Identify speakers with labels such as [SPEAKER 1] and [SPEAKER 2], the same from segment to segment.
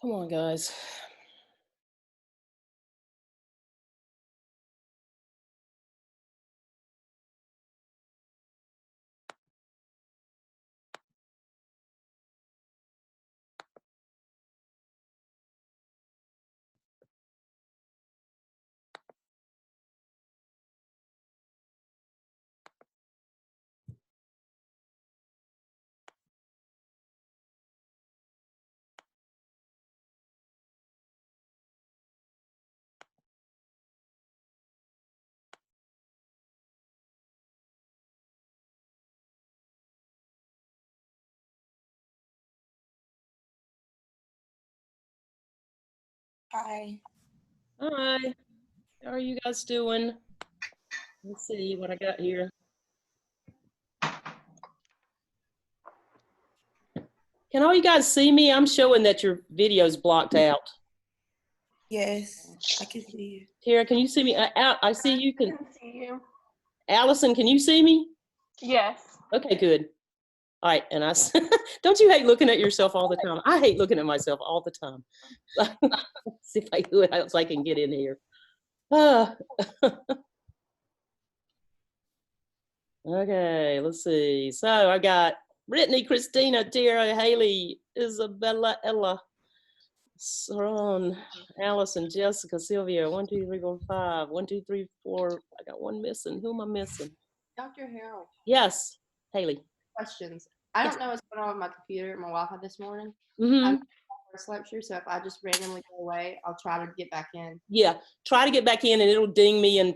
[SPEAKER 1] Come on, guys.
[SPEAKER 2] Hi.
[SPEAKER 1] Hi. How are you guys doing? Let's see what I got here. Can all you guys see me? I'm showing that your video's blocked out.
[SPEAKER 2] Yes, I can see you.
[SPEAKER 1] Tara, can you see me? I see you.
[SPEAKER 3] I can see you.
[SPEAKER 1] Allison, can you see me?
[SPEAKER 3] Yes.
[SPEAKER 1] Okay, good. All right, and don't you hate looking at yourself all the time? I hate looking at myself all the time. See if who else I can get in here. Okay, let's see. So I got Brittany, Christina, Tara, Haley, Isabella, Ella, Saron, Allison, Jessica, Sylvia. 1, 2, 3, 4, 5. 1, 2, 3, 4. I got one missing. Who am I missing?
[SPEAKER 4] Dr. Harold,
[SPEAKER 1] Yes, Haley.
[SPEAKER 4] questions. I
[SPEAKER 1] Yes.
[SPEAKER 4] don't know what's going on with my computer, my Wi-Fi this morning.
[SPEAKER 1] Mm-hmm.
[SPEAKER 4] I'm first lecture, so if I just randomly go away, I'll try to get back in.
[SPEAKER 1] Yeah, try to get back in and it'll ding me and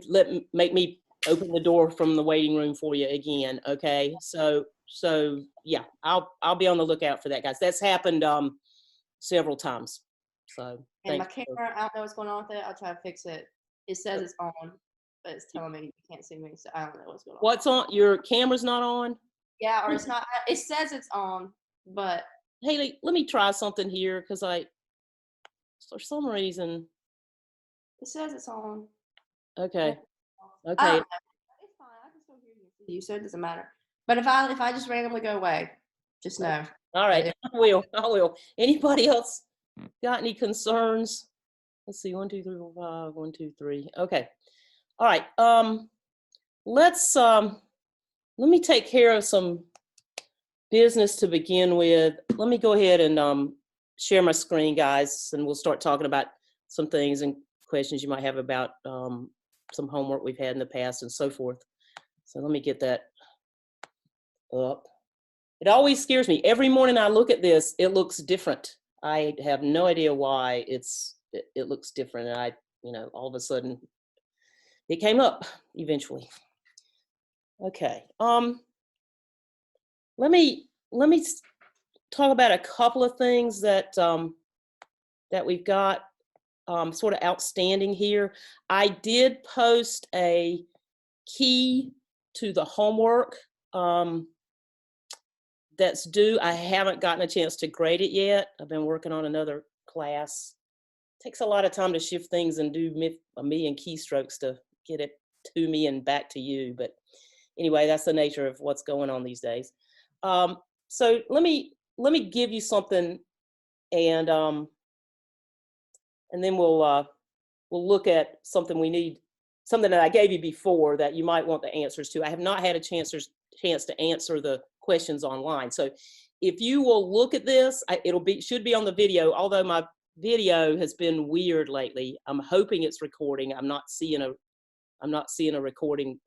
[SPEAKER 1] make me open the door from the waiting room for you again. Okay, so yeah, I'll be on the lookout for that, guys. That's happened several times. So
[SPEAKER 4] And my
[SPEAKER 1] thanks.
[SPEAKER 4] camera, I don't know what's going on with it. I'll try to fix it. It says it's on, but it's telling me you can't see me, so I don't know what's going on.
[SPEAKER 1] What's on? Your camera's not on?
[SPEAKER 4] Yeah, or it's not. It says it's on, but
[SPEAKER 1] Haley, let me try something here because for some reason.
[SPEAKER 4] it says it's on.
[SPEAKER 1] Okay.
[SPEAKER 4] I
[SPEAKER 1] Okay.
[SPEAKER 4] don't know. It's fine. I can still hear you and see you, so it doesn't matter. But if I just randomly go away, just know.
[SPEAKER 1] All right. I will. Anybody else got any concerns? Let's see. 1, 2, 3, 4, 5. 1, 2, 3. Okay. All right. Let me take care of some business to begin with. Let me go ahead and share my screen, guys, and we'll start talking about some things and questions you might have about some homework we've had in the past and so forth. So let me get that up. It always scares me. Every morning I look at this, it looks different. I have no idea why it looks different. And all of a sudden it came up eventually. Okay. Let me talk about a couple of things that we've got sort of outstanding here. I did post a key to the homework that's due. I haven't gotten a chance to grade it yet. I've been working on another class. It takes a lot of time to shift things and do a million keystrokes to get it to me and back to you. But anyway, that's the nature of what's going on these days. So let me give you something, and then we'll look at something that I gave you before that you might want the answers to. I have not had a chance to answer the questions online. So if you will look at this, should be on the video, although my video has been weird lately. I'm hoping it's recording. I'm not seeing a recording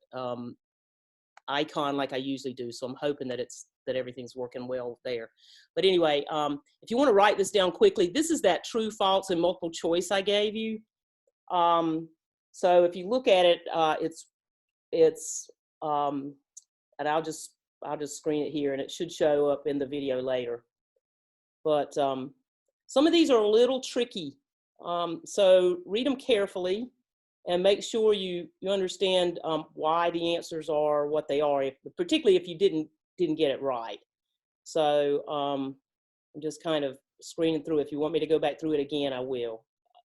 [SPEAKER 1] icon like I usually do. So I'm hoping that everything's working well there. But anyway, if you want to write this down quickly, this is that true, false, and multiple choice I gave you. So if you look at it, and I'll just screen it here, and it should show up in the video later. But some of these are a little tricky, so read them carefully and make sure you understand why the answers are what they are, particularly if you didn't get it right. So I'm just kind of screening through. If you want me to go back through it again, I will.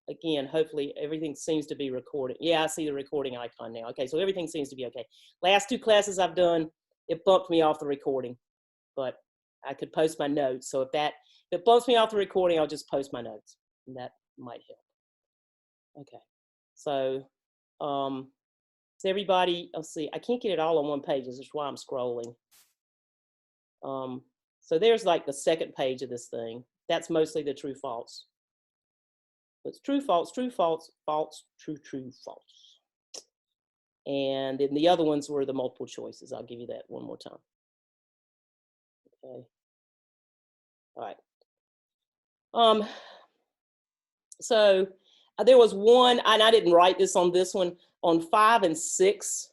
[SPEAKER 1] Again, hopefully everything seems to be recorded. Yeah, I see the recording icon now. Okay, so everything seems to be okay. Last 2 classes I've done, it bumped me off the recording, but I could post my notes. So if it bumps me off the recording, I'll just post my notes. and that might help. Okay, so so everybody, let's see, I can't get it all on one page. This is why I'm scrolling. So there's like the second page of this thing. That's mostly the true false. It's true, false, false, true, false. And then the other ones were the multiple choices. I'll give you that one more time. Okay. All right. So there was one, and I didn't write this on this one, on 5 and 6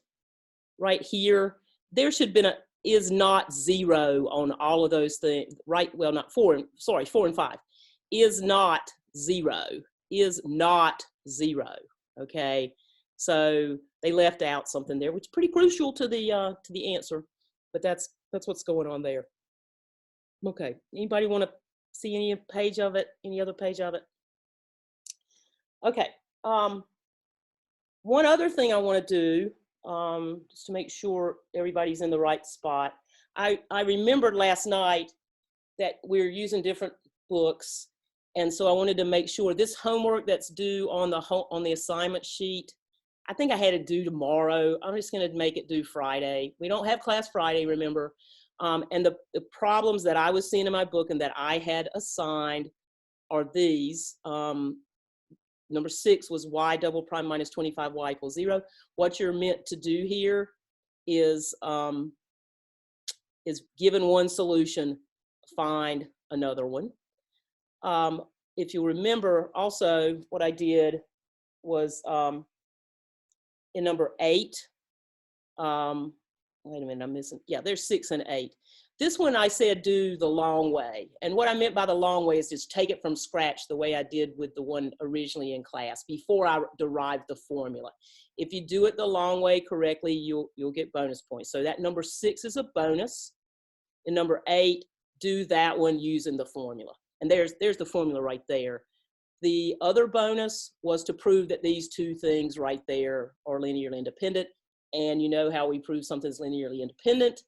[SPEAKER 1] right here. There should have been a is not 0 on all of those things, right? Well, not 4, sorry, 4 and 5. Is not 0, is not 0, okay? So they left out something there, which is pretty crucial to the answer, but that's what's going on there. Okay, anybody want to see any page of it, any other page of it? Okay, one other thing I want to do, just to make sure everybody's in the right spot. I remembered last night that we're using different books, and so I wanted to make sure this homework that's due on the assignment sheet, I think I had it due tomorrow. I'm just going to make it due Friday. We don't have class Friday, remember. And the problems that I was seeing in my book and that I had assigned are these. Number 6 was y double prime minus 25y equals 0. What you're meant to do here is given one solution, find another one. If you remember, also what I did was in number 8. Wait a minute, I'm missing. Yeah, there's 6 and 8. This one I said do the long way. And what I meant by the long way is just take it from scratch the way I did with the one originally in class before I derived the formula. If you do it the long way correctly, you'll get bonus points. So that number 6 is a bonus. And number 8, do that one using the formula. And there's the formula right there. The other bonus was to prove that these two things right there are linearly independent. And you know how we prove something's linearly independent.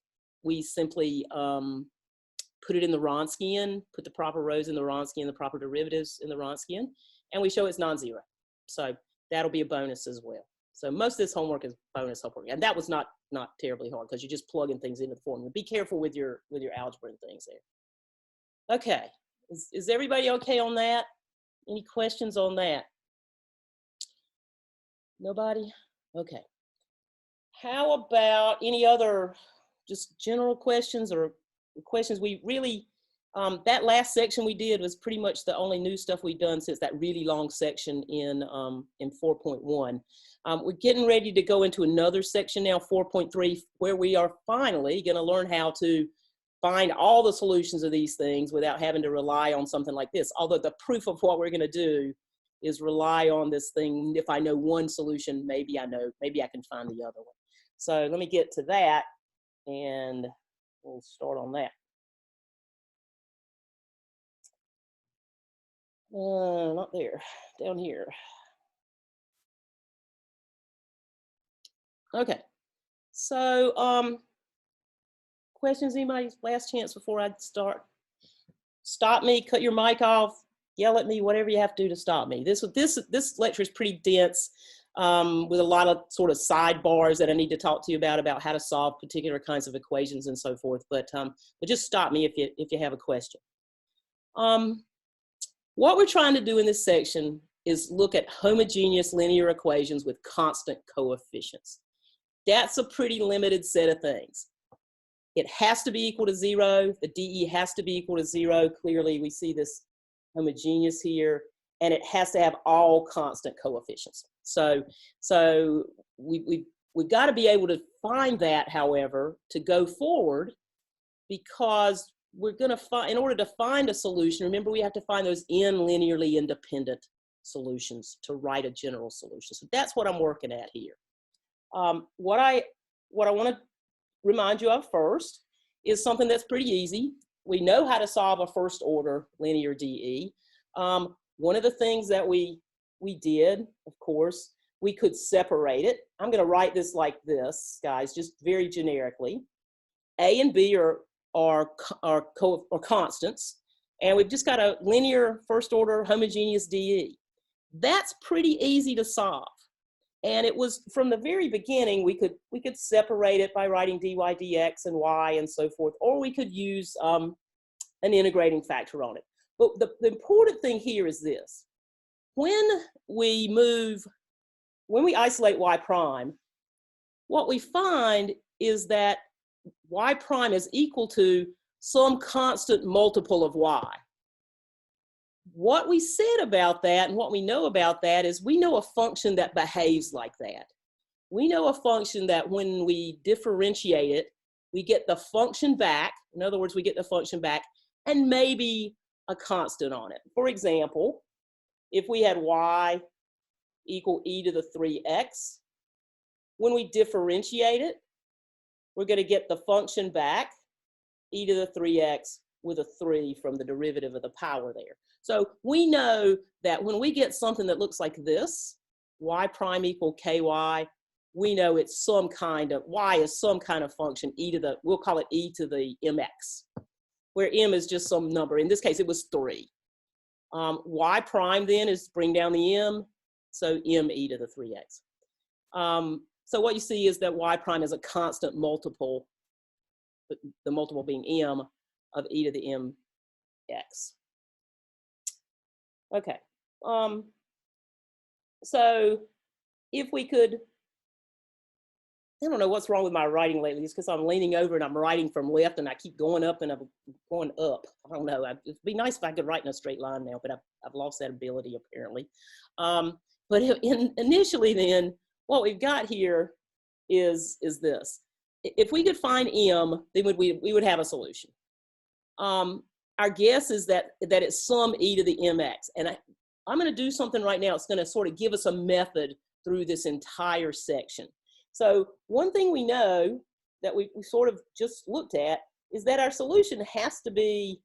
[SPEAKER 1] We simply put it in the Wronskian, put the proper rows in the Wronskian, the proper derivatives in the Wronskian, and we show it's non-zero. So that'll be a bonus as well. So most of this homework is bonus homework, and that was not terribly hard because you're just plugging things into the formula. Be careful with your algebra and things there. Okay, is everybody okay on that? Any questions on that? Nobody? Okay. How about any other just general questions or questions? We really, that last section we did was pretty much the only new stuff we've done since that really long section in 4.1. We're getting ready to go into another section now, 4.3, where we are finally going to learn how to find all the solutions of these things without having to rely on something like this. Although the proof of what we're going to do is rely on this thing. If I know one solution, maybe I can find the other one. So let me get to that, and we'll start on that. Not there, down here. Okay, so questions, anybody? Last chance before I start. Stop me, cut your mic off, yell at me, whatever you have to do to stop me. This lecture is pretty dense. With a lot of sort of sidebars that I need to talk to you about how to solve particular kinds of equations and so forth. But just stop me if you have a question. What we're trying to do in this section is look at homogeneous linear equations with constant coefficients. That's a pretty limited set of things. It has to be equal to 0. The DE has to be equal to 0. Clearly, we see this homogeneous here. And it has to have all constant coefficients. So we've got to be able to find that, however, to go forward, because we're going to find, in order to find a solution, remember we have to find those n linearly independent solutions to write a general solution. So that's what I'm working at here. What I want to remind you of first is something that's pretty easy. We know how to solve a first order linear DE. One of the things that we did, of course, we could separate it. I'm going to write this like this, guys, just very generically. A and B are constants, And we've just got a linear first order homogeneous DE. That's pretty easy to solve. And it was from the very beginning, we could separate it by writing dy dx and y and so forth, or we could use an integrating factor on it. But the important thing here is this. When we isolate y prime, what we find is that y prime is equal to some constant multiple of y. What we said about that and what we know about that is we know a function that behaves like that. We know a function that when we differentiate it, we get the function back. In other words, we get the function back and maybe a constant on it. For example, if we had y equal e to the 3x, when we differentiate it, we're going to get the function back, e to the 3x, with a 3 from the derivative of the power there. So we know that when we get something that looks like this, y prime equal ky, we know it's some kind of, y is some kind of function, e to the, we'll call it e to the mx, where m is just some number. In this case, it was 3. Y prime then is bring down the m, so m e to the 3x. So what you see is that y prime is a constant multiple, the multiple being m of e to the mx. Okay, so if we could, I don't know what's wrong with my writing lately. It's because I'm leaning over and I'm writing from left and I keep going up and I'm going up. I don't know. It'd be nice if I could write in a straight line now, but I've lost that ability apparently. But initially then, what we've got here is this. If we could find m, then we would have a solution. Our guess is that it's some e to the mx. And I'm going to do something right now. It's going to sort of give us a method through this entire section. So one thing we know that we sort of just looked at is that our solution has to be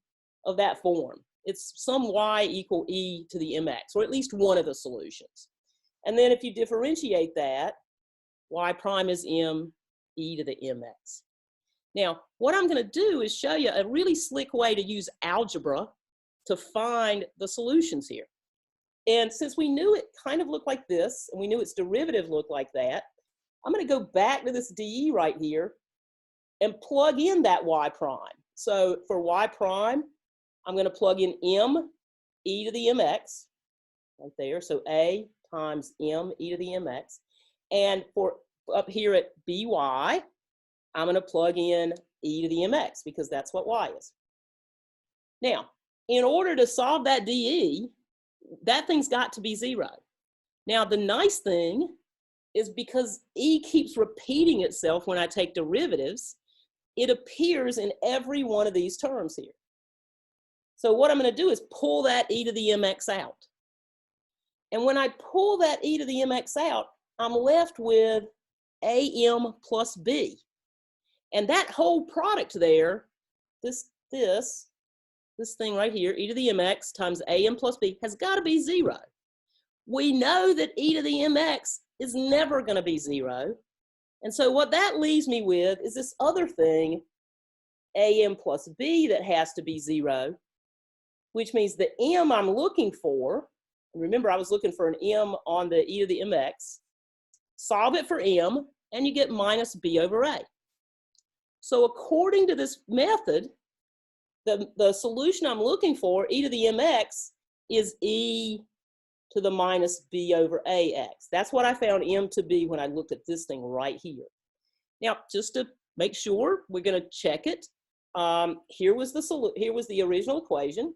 [SPEAKER 1] of that form. It's some y equal e to the mx, or at least one of the solutions. And then if you differentiate that, y prime is m e to the mx. Now, what I'm going to do is show you a really slick way to use algebra to find the solutions here. And since we knew it kind of looked like this, and we knew its derivative looked like that, I'm going to go back to this DE right here and plug in that y prime. So for y prime, I'm going to plug in m e to the mx right there. So a times m e to the mx. And for up here at by, I'm going to plug in e to the mx because that's what y is. Now, in order to solve that DE, that thing's got to be 0. Now, the nice thing is because e keeps repeating itself when I take derivatives, it appears in every one of these terms here. So what I'm going to do is pull that e to the mx out. And when I pull that e to the mx out, I'm left with am plus b. And that whole product there, this thing right here, e to the mx times am plus b, has got to be 0. We know that e to the mx is never going to be 0. And so what that leaves me with is this other thing, am plus b, that has to be 0, which means the m I'm looking for, remember I was looking for an m on the e to the mx, solve it for m, and you get minus b over a. So according to this method, the solution I'm looking for, e to the mx, is e to the minus b over ax. That's what I found m to be when I looked at this thing right here. Now, just to make sure, we're going to check it. Here was the original equation.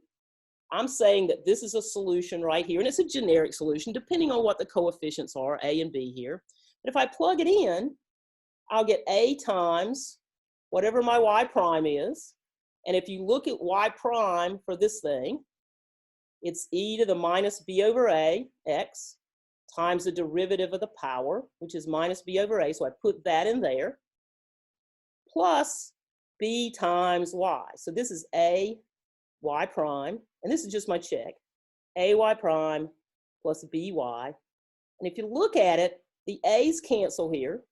[SPEAKER 1] I'm saying that this is a solution right here, and it's a generic solution depending on what the coefficients are, a and b here. But if I plug it in, I'll get a times whatever my y prime is. And if you look at y prime for this thing, it's e to the minus b over a x times the derivative of the power, which is minus b over a. So I put that in there, plus b times y. So this is a y prime, and this is just my check, a y prime plus by. And if you look at it, the a's cancel here.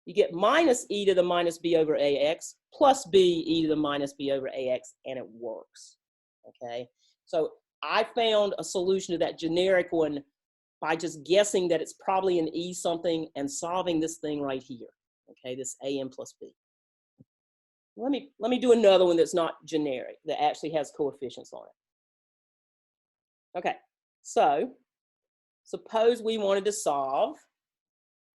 [SPEAKER 1] You get minus e to the minus b over ax plus b e to the minus b over ax, and it works. okay? So I found a solution to that generic one by just guessing that it's probably an E something and solving this thing right here, okay, this AM plus B. Let me do another one that's not generic, that actually has coefficients on it. Okay, so suppose we wanted to solve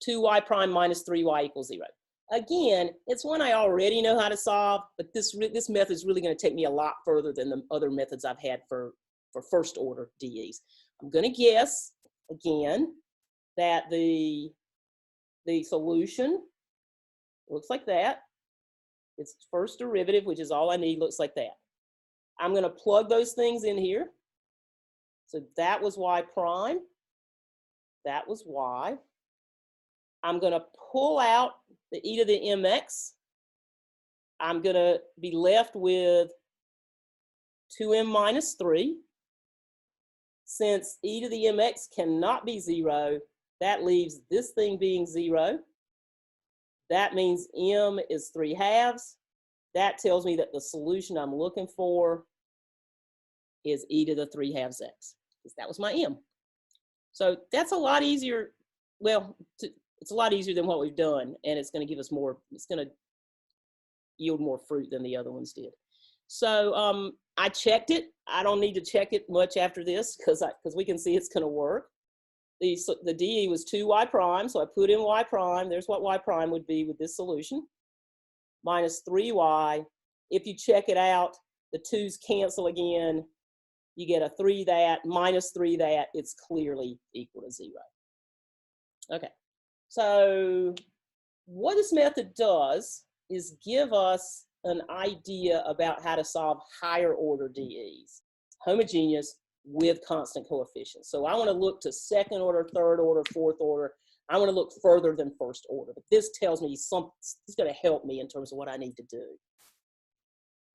[SPEAKER 1] 2y prime minus 3y equals 0. Again, it's one I already know how to solve, but this method is really going to take me a lot further than the other methods I've had for first order DEs. I'm going to guess, again, that the solution looks like that. Its first derivative, which is all I need, looks like that. I'm going to plug those things in here. So that was y prime. That was y. I'm going to pull out the e to the mx. I'm going to be left with 2m minus 3. Since e to the mx cannot be 0, that leaves this thing being 0. That means m is 3/2. That tells me that the solution I'm looking for is e to the 3/2 x, because that was my m. So that's a lot easier. Well, it's a lot easier than what we've done, and it's going to give us more, it's going to yield more fruit than the other ones did. So I checked it. I don't need to check it much after this because we can see it's going to work. The DE was 2y prime, so I put in y prime. There's what y prime would be with this solution. Minus 3y. If you check it out, the 2's cancel again. You get a 3 that, minus 3 that. It's clearly equal to 0. Okay, so what this method does is give us an idea about how to solve higher order DEs, homogeneous with constant coefficients. So I want to look to second order, third order, fourth order. I want to look further than first order, but this tells me something. It's going to help me in terms of what I need to do.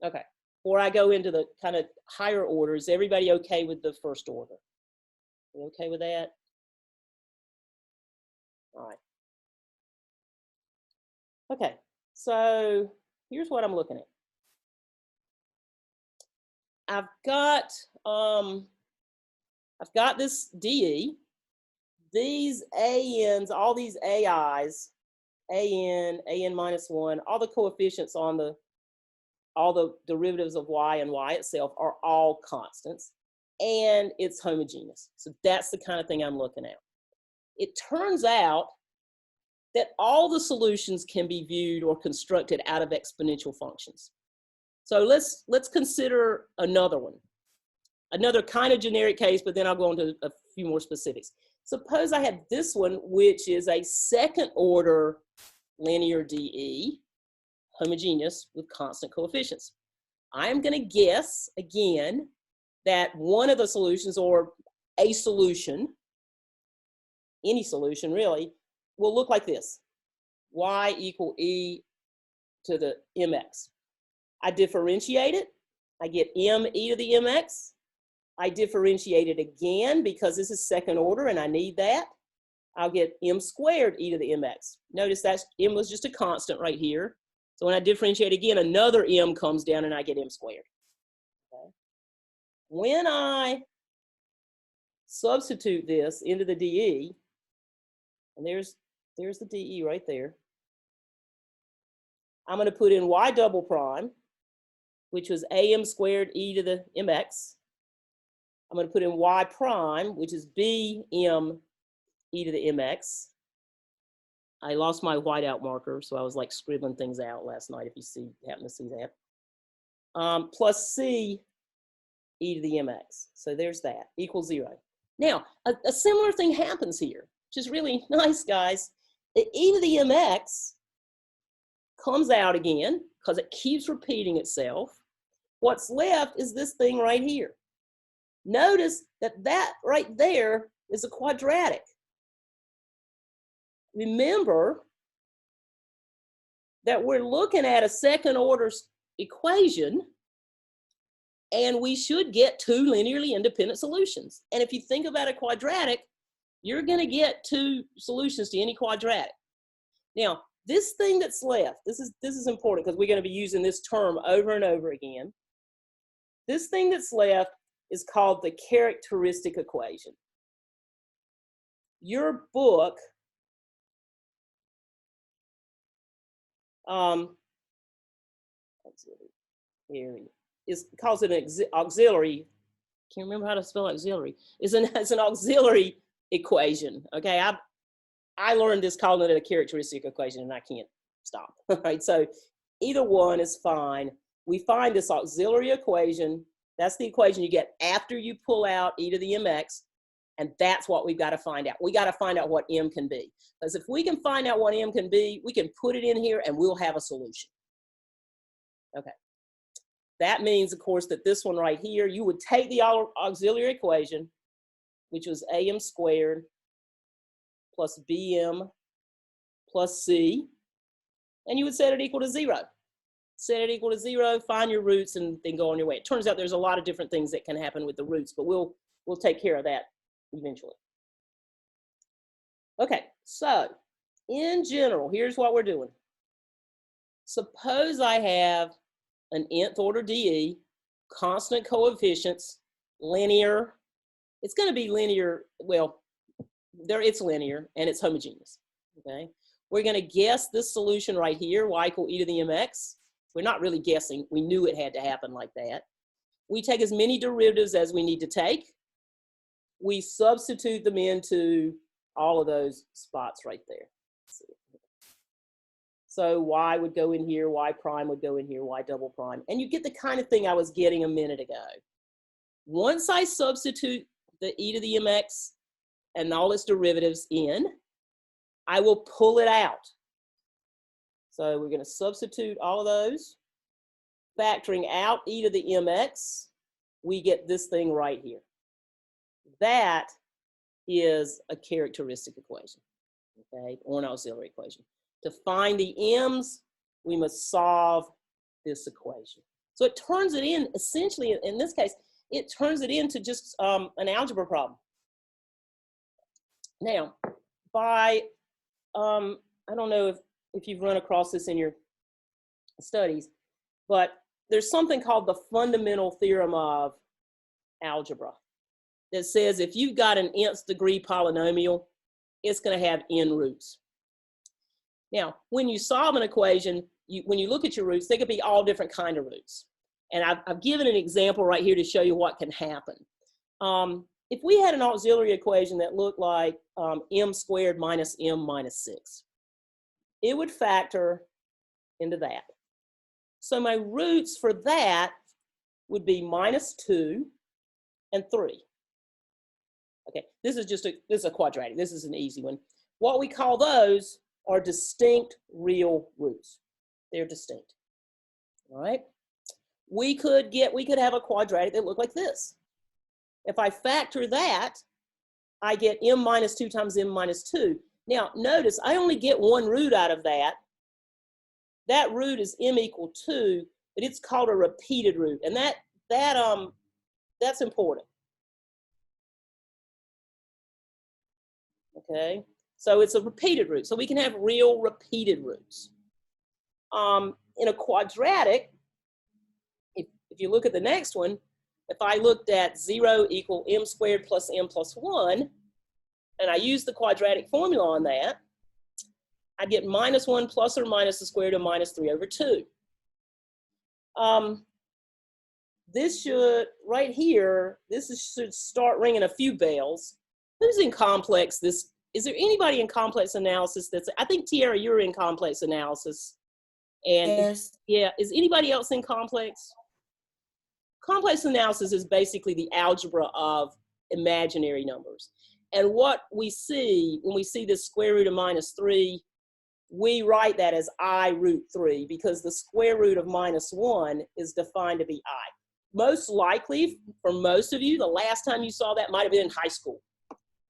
[SPEAKER 1] Okay, before I go into the kind of higher orders, everybody okay with the first order? You okay with that? All right. Okay, so here's what I'm looking at. I've got this DE. These ANs, all these AIs, AN, AN minus 1, all the coefficients on all the derivatives of y and y itself are all constants, and it's homogeneous. So that's the kind of thing I'm looking at. It turns out that all the solutions can be viewed or constructed out of exponential functions. So let's consider another one, another kind of generic case, but then I'll go into a few more specifics. Suppose I have this one, which is a second order linear DE, homogeneous with constant coefficients. I'm going to guess, again, that one of the solutions, or a solution, any solution really, will look like this. Y equal e to the mx. I differentiate it. I get m e to the mx. I differentiate it again because this is second order and I need that. I'll get m squared e to the mx. Notice that m was just a constant right here. So when I differentiate again, another m comes down and I get m squared. Okay. When I substitute this into the DE, and there's the DE right there, I'm going to put in y double prime, which was am squared e to the mx. I'm going to put in y prime, which is bm e to the mx. I lost my whiteout marker, so I was like scribbling things out last night, if you happen to see that. Plus c e to the mx. So there's that, equals 0. Now, a similar thing happens here, which is really nice, guys. The e to the mx comes out again because it keeps repeating itself. What's left is this thing right here. Notice that right there is a quadratic. Remember that we're looking at a second order equation, and we should get two linearly independent solutions. And if you think about a quadratic, you're going to get two solutions to any quadratic. Now, this thing that's left, this is important because we're going to be using this term over and over again. This thing that's left is called the characteristic equation. Your book calls it an auxiliary. Can't remember how to spell auxiliary. It's an auxiliary equation. Okay, I learned this, calling it a characteristic equation, and I can't stop. All right, so either one is fine. We find this auxiliary equation. That's the equation you get after you pull out e to the mx, and that's what we've got to find out. We got to find out what m can be, because if we can find out what m can be, we can put it in here and we'll have a solution. Okay. That means, of course, that this one right here, you would take the auxiliary equation, which was am squared plus bm plus c, and you would set it equal to 0. Set it equal to 0, find your roots, and then go on your way. It turns out there's a lot of different things that can happen with the roots, but we'll take care of that eventually. Okay, so in general, here's what we're doing. Suppose I have an nth order DE, constant coefficients, linear. It's going to be linear. Well, it's linear and it's homogeneous. Okay, we're going to guess this solution right here, y equal e to the mx. We're not really guessing. We knew it had to happen like that. We take as many derivatives as we need to take. We substitute them into all of those spots right there. So y would go in here, y prime would go in here, y double prime. And you get the kind of thing I was getting a minute ago. Once I substitute the e to the mx and all its derivatives in, I will pull it out. So we're going to substitute all of those. Factoring out e to the mx, we get this thing right here. That is a characteristic equation, okay, or an auxiliary equation. To find the m's, we must solve this equation. So it turns it in, essentially, in this case, it turns it into just an algebra problem. Now, I don't know if you've run across this in your studies, but there's something called the fundamental theorem of algebra that says if you've got an nth degree polynomial, it's going to have n roots. Now, when you solve an equation, when you look at your roots, they could be all different kind of roots. And I've given an example right here to show you what can happen. If we had an auxiliary equation that looked like m squared minus m minus 6, it would factor into that. So my roots for that would be minus 2 and 3. Okay, this is a quadratic. This is an easy one. What we call those are distinct real roots. They're distinct. All right. We could have a quadratic that looked like this. If I factor that, I get m minus 2 times m minus 2. Now notice I only get one root out of that. That root is m equal 2, but it's called a repeated root, and that's important. Okay, so it's a repeated root. So we can have real repeated roots. In a quadratic, if you look at the next one, if I looked at 0 equal m squared plus m plus 1, and I use the quadratic formula on that, I get minus 1 plus or minus the square root of minus 3 over 2. This should, right here, should start ringing a few bells. Who's in complex? Is there anybody in complex analysis I think Tiara, you're in complex analysis. And
[SPEAKER 2] Yes.
[SPEAKER 1] Yeah, is anybody else in complex? Complex analysis is basically the algebra of imaginary numbers. And what we see, when we see this square root of minus 3, we write that as I root 3 because the square root of minus 1 is defined to be I. Most likely, for most of you, the last time you saw that might have been in high school,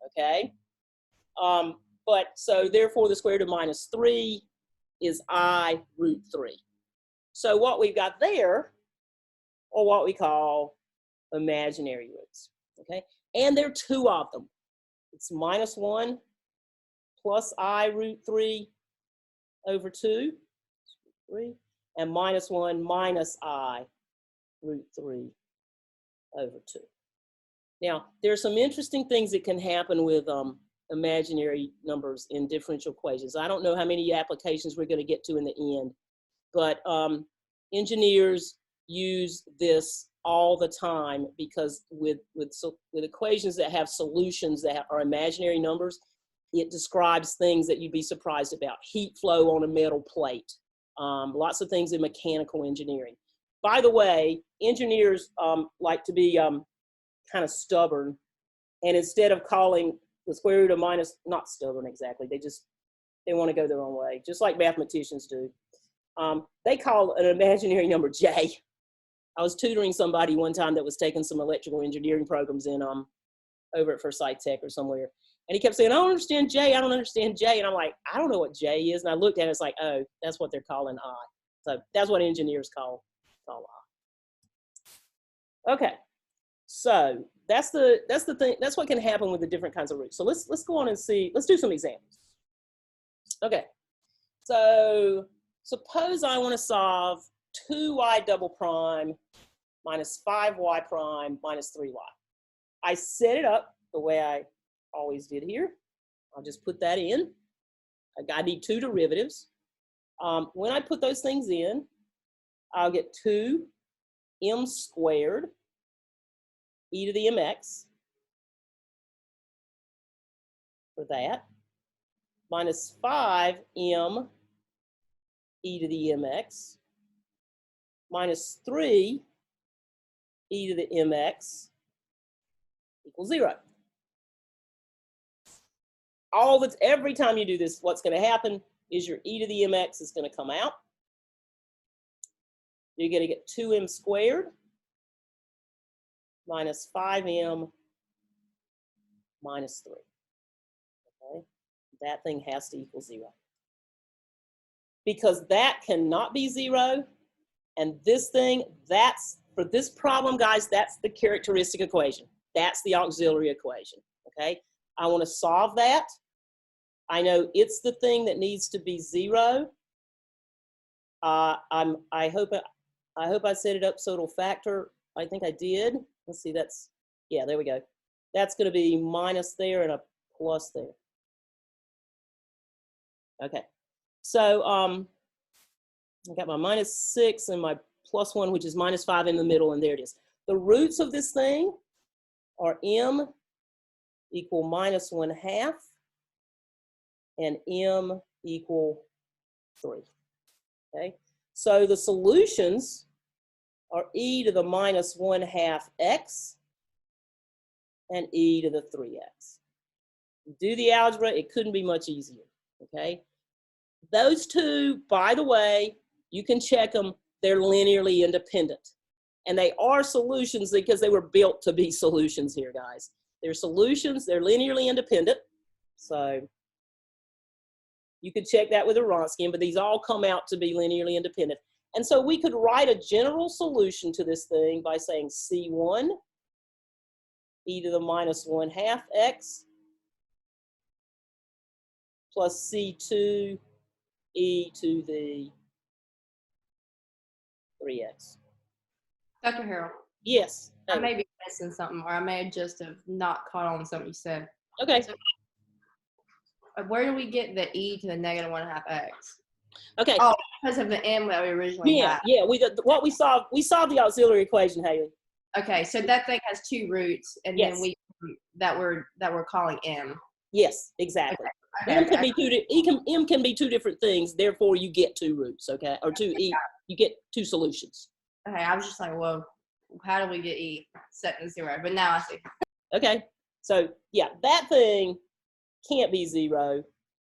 [SPEAKER 1] okay? But so therefore the square root of minus 3 is I root 3. So what we've got there are what we call imaginary roots, okay? And there are two of them. It's minus 1 plus I root 3 over 2, 3, and minus 1 minus I root 3 over 2. Now, there are some interesting things that can happen with imaginary numbers in differential equations. I don't know how many applications we're going to get to in the end, but engineers use this all the time because with equations that have solutions that are imaginary numbers, it describes things that you'd be surprised about. Heat flow on a metal plate, lots of things in mechanical engineering. By the way, engineers like to be kind of stubborn, and instead of calling the square root of minus, not stubborn exactly, they want to go their own way, just like mathematicians do. They call an imaginary number J. I was tutoring somebody one time that was taking some electrical engineering programs in over at Forsyth Tech or somewhere. And he kept saying, I don't understand J, I don't understand J. And I'm like, I don't know what J is. And I looked at it, it's like, oh, that's what they're calling I. So that's what engineers call I. Okay, so that's the thing, that's what can happen with the different kinds of roots. So let's go on and see, let's do some examples. Okay, so suppose I want to solve 2y double prime minus 5y prime minus 3y. I set it up the way I always did here. I'll just put that in. I need 2 derivatives. When I put those things in, I'll get 2m squared e to the mx for that, minus 5m e to the mx minus 3 e to the mx equals 0. Every time you do this, what's going to happen is your e to the mx is going to come out. You're going to get 2m squared minus 5m minus 3. Okay, that thing has to equal 0. Because that cannot be 0, and this thing, that's, for this problem, guys, that's the characteristic equation. That's the auxiliary equation, okay? I want to solve that. I know it's the thing that needs to be 0. I hope I set it up so it'll factor. I think I did. Let's see, that's, yeah, there we go. That's going to be minus there and a plus there. Okay, so I got my minus 6 and my plus 1, which is minus 5 in the middle, and there it is. The roots of this thing are m equal minus 1/2 and m equal 3. Okay, so the solutions are e to the minus 1/2 x and e to the 3x. Do the algebra, it couldn't be much easier, okay? Those two, by the way, you can check them, they're linearly independent. And they are solutions because they were built to be solutions here, guys. They're solutions, they're linearly independent. So you could check that with a Wronskian, but these all come out to be linearly independent. And so we could write a general solution to this thing by saying C1 e to the minus 1/2 x plus C2 e to the 3x.
[SPEAKER 4] Dr. Harrell,
[SPEAKER 1] Yes.
[SPEAKER 4] I may be missing something, or I may just have not caught on something you said.
[SPEAKER 1] Okay.
[SPEAKER 4] So, where do we get the e to the negative 1/2 x?
[SPEAKER 1] Okay.
[SPEAKER 4] Oh, because of the m that we originally had.
[SPEAKER 1] Yeah. We solved the auxiliary equation, Haley.
[SPEAKER 4] Okay, so that thing has 2 roots, and
[SPEAKER 1] Yes.
[SPEAKER 4] then that we're calling m.
[SPEAKER 1] Yes, exactly.
[SPEAKER 4] Okay,
[SPEAKER 1] M can be 2 different things. Therefore, you get 2 roots. Okay, or 2 e. You get 2 solutions.
[SPEAKER 4] Okay, I was just like, well, how do we get e set to 0? But now I see.
[SPEAKER 1] Okay, so yeah, that thing can't be 0.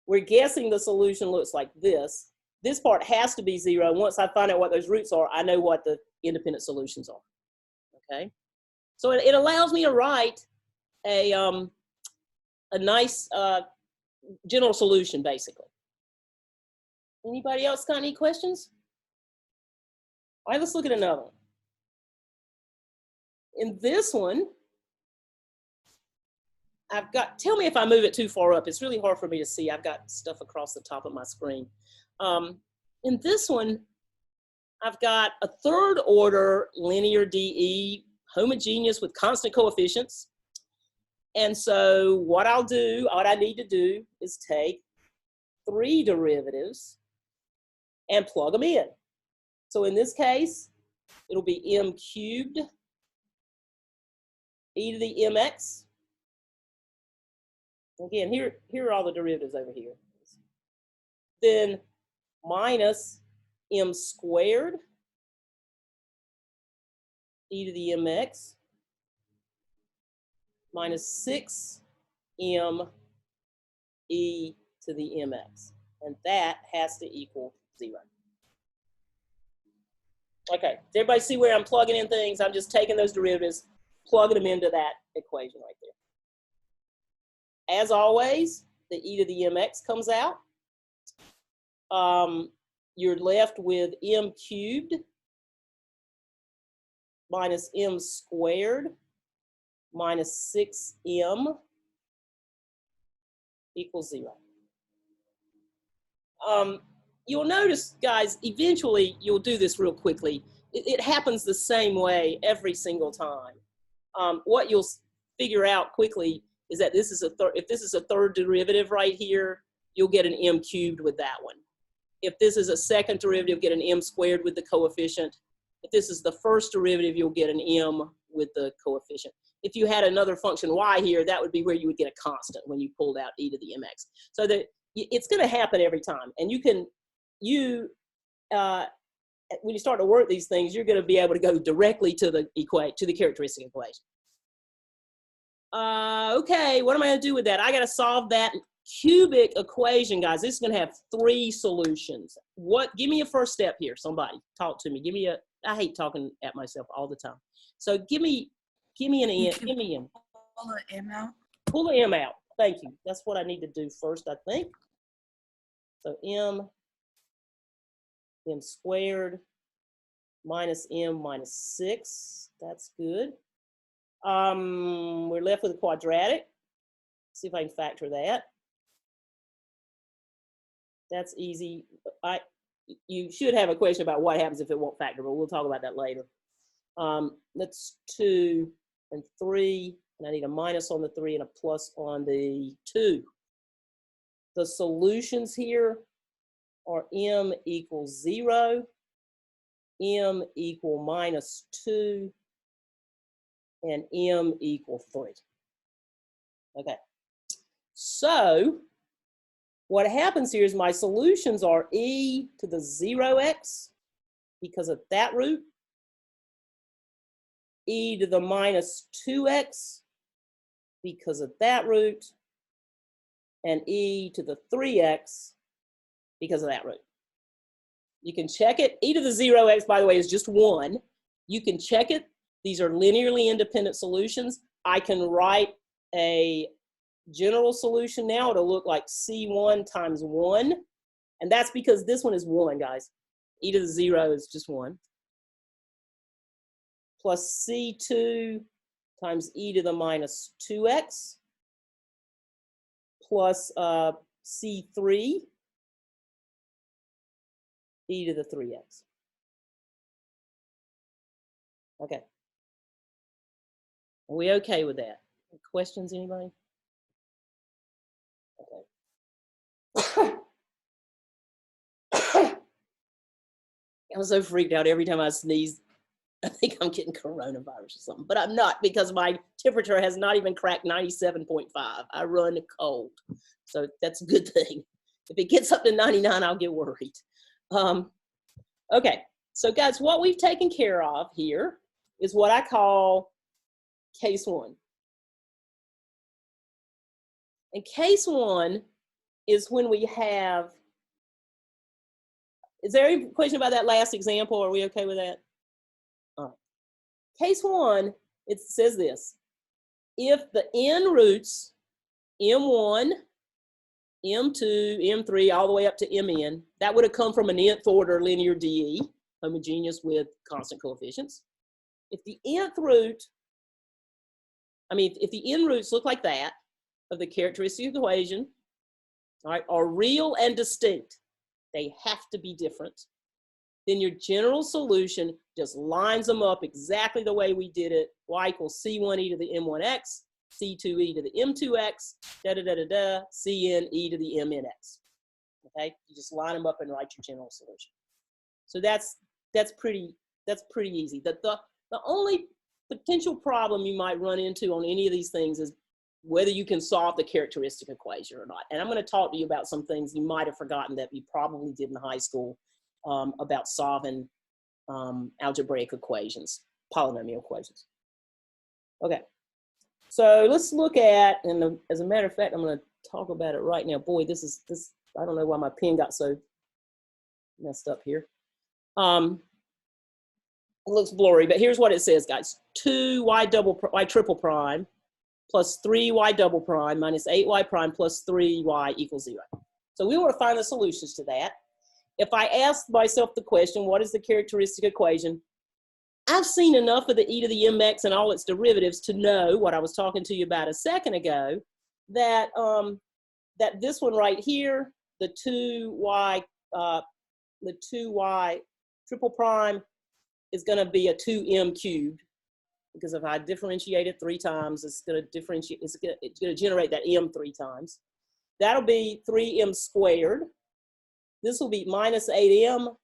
[SPEAKER 1] We're guessing the solution looks like this. This part has to be 0. Once I find out what those roots are, I know what the independent solutions are. Okay, so it allows me to write a nice general solution, basically. Anybody else got any questions? All right, let's look at another one. In this one, I've got, tell me if I move it too far up. It's really hard for me to see. I've got stuff across the top of my screen. In this one, I've got a 3rd order linear DE homogeneous with constant coefficients. And so what I need to do is take 3 derivatives and plug them in. So in this case, it'll be m cubed e to the mx. Again, here are all the derivatives over here. Then minus m squared e to the mx minus 6m e to the mx. And that has to equal 0. Okay, does everybody see where I'm plugging in things? I'm just taking those derivatives, plugging them into that equation right there. As always, the e to the mx comes out. You're left with m cubed minus m squared minus 6m equals 0. You'll notice, guys, eventually you'll do this real quickly. It happens the same way every single time. What you'll figure out quickly is that this is if this is a third derivative right here, you'll get an m cubed with that one. If this is a second derivative, get an m squared with the coefficient. If this is the first derivative, you'll get an m with the coefficient. If you had another function y here, that would be where you would get a constant when you pulled out e to the mx. So that it's going to happen every time. And when you start to work these things, you're going to be able to go directly to the characteristic equation. Okay, what am I going to do with that? I got to solve that cubic equation, guys. This is going to have 3 solutions. Give me a first step here. Somebody talk to me. I hate talking at myself all the time. So give me an n. Give me n.
[SPEAKER 2] Pull the m out.
[SPEAKER 1] Pull the m out. Thank you. That's what I need to do first, I think. So m squared minus m minus 6. That's good. We're left with a quadratic. See if I can factor that. That's easy. You should have a question about what happens if it won't factor, but we'll talk about that later. That's 2 and 3, and I need a minus on the 3 and a plus on the 2. The solutions here are m equals 0, m equal minus 2, and m equal 3. Okay, so what happens here is my solutions are e to the 0x because of that root, e to the minus 2x because of that root, and e to the 3x because of that root. You can check it. E to the 0x, by the way, is just 1. You can check it. These are linearly independent solutions. I can write a general solution now. It'll look like C1 times 1. And that's because this one is 1, guys. E to the 0 is just 1. Plus C2 times e to the minus 2x plus C3 e to the 3x. Okay. Are we okay with that? Questions, anybody? Okay. I'm so freaked out every time I sneeze. I think I'm getting coronavirus or something, but I'm not because my temperature has not even cracked 97.5. I run cold, so that's a good thing. If it gets up to 99, I'll get worried. Okay, so guys, what we've taken care of here is what I call case 1. And case 1 is when we have, is there any question about that last example? Are we okay with that? All right. Case 1, it says this: if the n roots, m1, m2, m3, all the way up to mn, that would have come from an nth order linear DE, homogeneous with constant coefficients. If the nth root, if the n roots look like that of the characteristic equation, all right, are real and distinct, they have to be different. then your general solution just lines them up exactly the way we did it. Y equals C1 e to the M1x, C2 e to the M2x, Cn e to the Mnx. Okay, you just line them up and write your general solution. So that's pretty easy. The only potential problem you might run into on any of these things is whether you can solve the characteristic equation or not. And I'm going to talk to you about some things you might have forgotten that you probably did in high school about solving algebraic equations, polynomial equations. Okay, so let's look at, and as a matter of fact, I'm going to talk about it right now. Boy, this, I don't know why my pen got so messed up here. It looks blurry, but here's what it says, guys. 2y triple prime plus 3y double prime minus 8y prime plus 3y equals 0. So we want to find the solutions to that. If I ask myself the question, what is the characteristic equation? I've seen enough of the e to the mx and all its derivatives to know what I was talking to you about a second ago, that, that this one right here, the 2y triple prime is going to be a 2m cubed, because if I differentiate it 3 times, it's going to differentiate, it's going to generate that m 3 times. That'll be 3m squared. This will be minus 8m,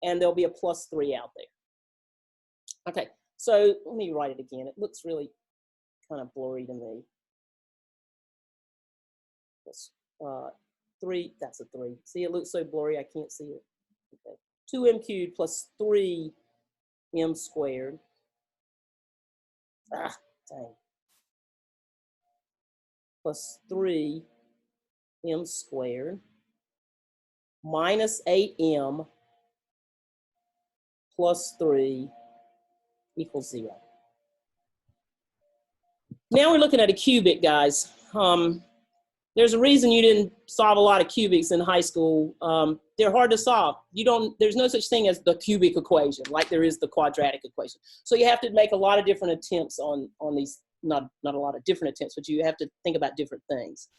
[SPEAKER 1] and there'll be a plus 3 out there. Okay, so let me write it again. It looks really kind of blurry to me. Plus, 3, that's a 3. See, it looks so blurry, I can't see it. Okay. 2m cubed plus 3m squared. Ah, dang. Plus 3m squared minus 8m plus 3 equals 0. Now we're looking at a cubic, guys. There's a reason you didn't solve a lot of cubics in high school. They're hard to solve. There's no such thing as the cubic equation, like there is the quadratic equation. So you have to make a lot of different attempts on these, not a lot of different attempts, but you have to think about different things.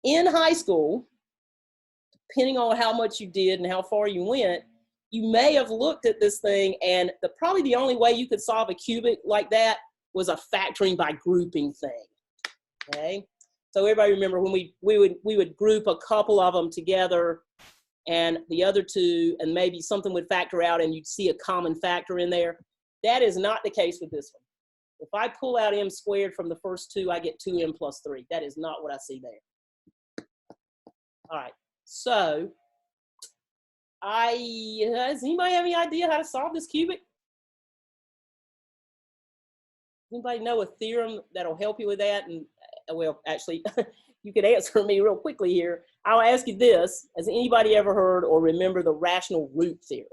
[SPEAKER 1] In high school, depending on how much you did and how far you went, you may have looked at this thing, and probably the only way you could solve a cubic like that was a factoring by grouping thing, okay? So everybody remember when we would group a couple of them together and the other two, and maybe something would factor out and you'd see a common factor in there. That is not the case with this one. If I pull out m squared from the first two, I get 2m plus 3. That is not what I see there. All right, so does anybody have any idea how to solve this cubic? Anybody know a theorem that'll help you with that? And well, actually, you could answer me real quickly here. I'll ask you this. Has anybody ever heard or remember the rational root theorem?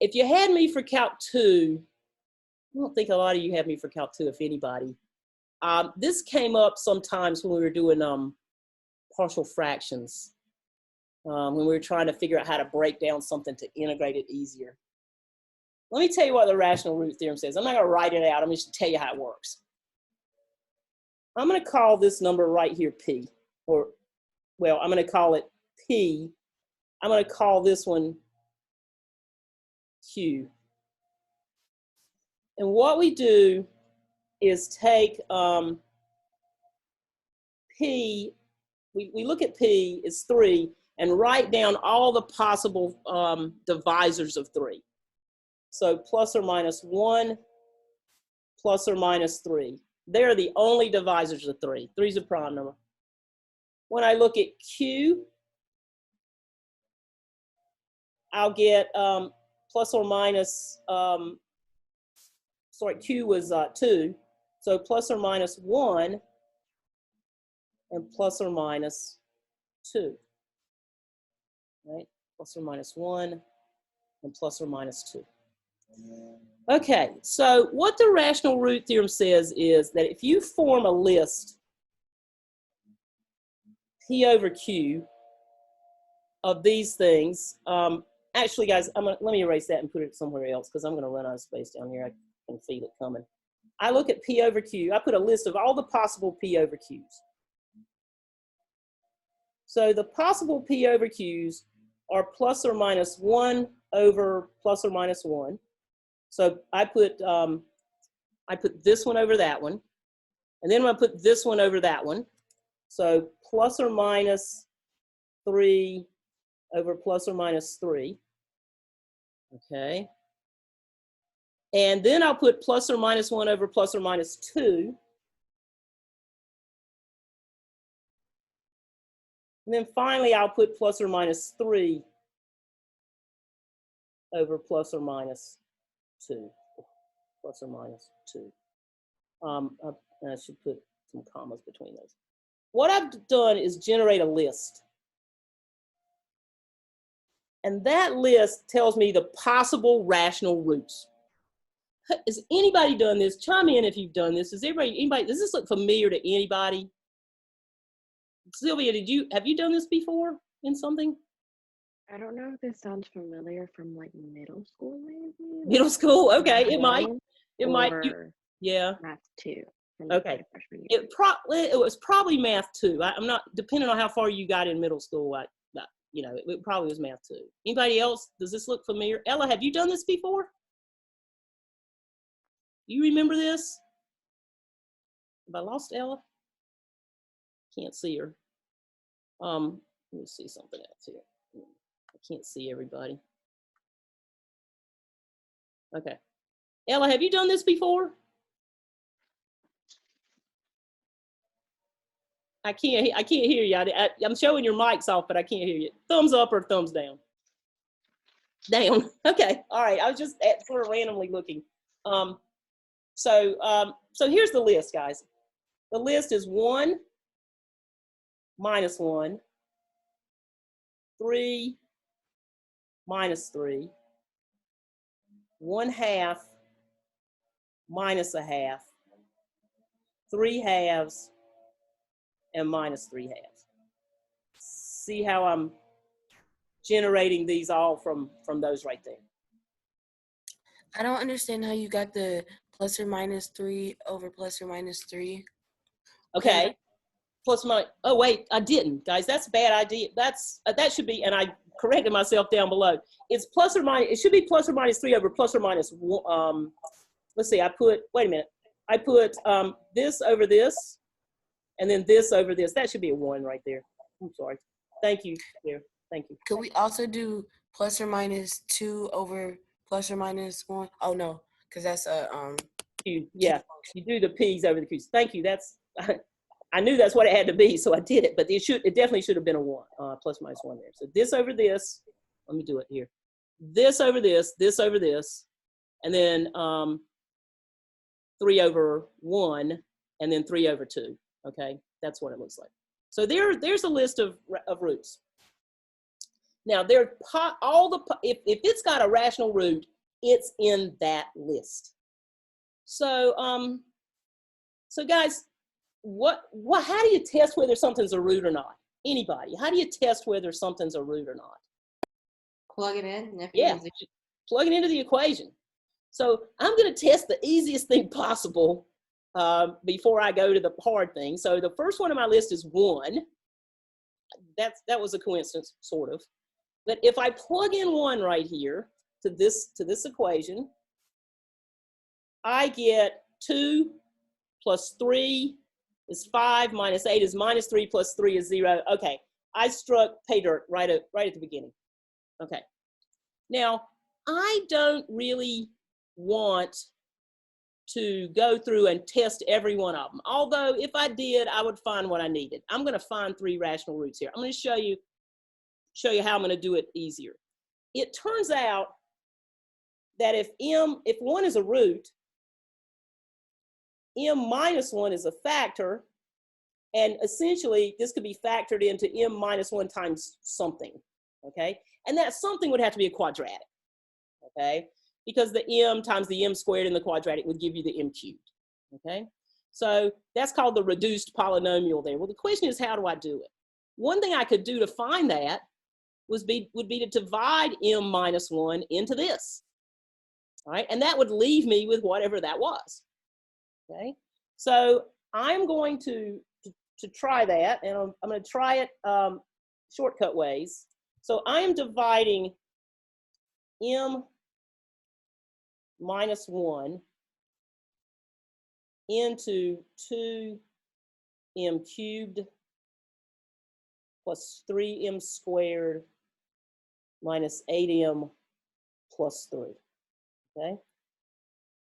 [SPEAKER 1] If you had me for Calc 2, I don't think a lot of you have me for Calc 2, if anybody. This came up sometimes when we were doing partial fractions, when we were trying to figure out how to break down something to integrate it easier. Let me tell you what the rational root theorem says. I'm not going to write it out. I'm just going to tell you how it works. I'm going to call this number right here P, or, well, I'm going to call it P. I'm going to call this one Q. And what we do is take P, we look at P is 3, and write down all the possible divisors of 3. So plus or minus 1, plus or minus 3. They're the only divisors of 3. 3 is a prime number. When I look at Q, I'll get plus or minus, sorry, Q was 2. So plus or minus 1 and plus or minus 2. Right? Plus or minus 1 and plus or minus 2. Okay, so what the rational root theorem says is that if you form a list P over Q of these things, actually guys, let me erase that and put it somewhere else because I'm going to run out of space down here. I can feel it coming. I look at P over Q. I put a list of all the possible P over Qs. So the possible P over Qs are plus or minus 1 over plus or minus 1. So I put this one over that one. And then I'm going to put this one over that one. So plus or minus 3 over plus or minus 3. Okay. And then I'll put plus or minus 1 over plus or minus 2. And then finally, I'll put plus or minus 3 over plus or minus 2. Plus or minus 2. I should put some commas between those. What I've done is generate a list. And that list tells me the possible rational roots. Has anybody done this? Chime in if you've done this. Does anybody, does this look familiar to anybody? Sylvia, have you done this before in something?
[SPEAKER 3] I don't know if this sounds familiar from like middle school, maybe.
[SPEAKER 1] Middle school? Okay, it might.
[SPEAKER 3] Well,
[SPEAKER 1] It might.
[SPEAKER 3] or
[SPEAKER 1] Yeah.
[SPEAKER 3] Math 2. From
[SPEAKER 1] Okay.
[SPEAKER 3] my freshman year.
[SPEAKER 1] It was probably math 2. I'm not, depending on how far you got in middle school, you know, it probably was math 2. Anybody else? Does this look familiar? Ella, have you done this before? You remember this? Have I lost Ella? Can't see her. Let me see something else here. I can't see everybody. Okay. Ella, have you done this before? I can't hear you. I'm showing your mics off, but I can't hear you. Thumbs up or thumbs down? Down. Okay. All right. I was just sort of randomly looking. So here's the list, guys. The list is 1, minus 1, 3, minus 3, 1/2, minus 1/2, 3/2, and minus 3/2. See how I'm generating these all from those right there.
[SPEAKER 2] I don't understand how you got the plus or minus 3 over plus or minus 3.
[SPEAKER 1] Okay. Plus my, oh wait, I didn't, guys. That's a bad idea. That should be, and I corrected myself down below. It's plus or minus, it should be plus or minus 3 over plus or minus 1. Let's see, wait a minute. I put this over this, and then this over this. That should be a 1 right there. I'm sorry. Thank you, there. Thank you.
[SPEAKER 2] Could we also do plus or minus 2 over plus or minus 1? Oh no, because that's a
[SPEAKER 1] Yeah, you do the P's over the Q's. Thank you. That's, I knew that's what it had to be, so I did it. But it definitely should have been a 1, plus minus 1 there. So this over this. Let me do it here. This over this over this, and then 3 over 1, and then 3 over 2. Okay, that's what it looks like. So there's a list of roots. Now if it's got a rational root, it's in that list. So so guys, how do you test whether something's a root or not? Anybody? How do you test whether something's a root or not?
[SPEAKER 4] Plug it in.
[SPEAKER 1] Yeah, plug it into the equation. So I'm going to test the easiest thing possible before I go to the hard thing. So the first one on my list is 1. That was a coincidence, sort of. But if I plug in 1 right here to this equation, I get 2 plus 3 is 5, minus 8 is minus 3, plus 3 is 0. Okay, I struck pay dirt right at the beginning. Okay, now I don't really want to go through and test every one of them. Although if I did, I would find what I needed. I'm going to find 3 rational roots here. I'm going to show you how I'm going to do it easier. It turns out that if 1 is a root, m minus 1 is a factor, and essentially this could be factored into m minus 1 times something, okay? And that something would have to be a quadratic, okay? Because the m times the m squared in the quadratic would give you the m cubed, okay? So that's called the reduced polynomial there. Well, the question is, how do I do it? One thing I could do to find that would be to divide m minus 1 into this, all right? And that would leave me with whatever that was, okay? So I'm going to try that, and I'm going to try it shortcut ways. So I am dividing m minus 1 into 2m cubed plus 3m squared minus 8m plus 3, okay?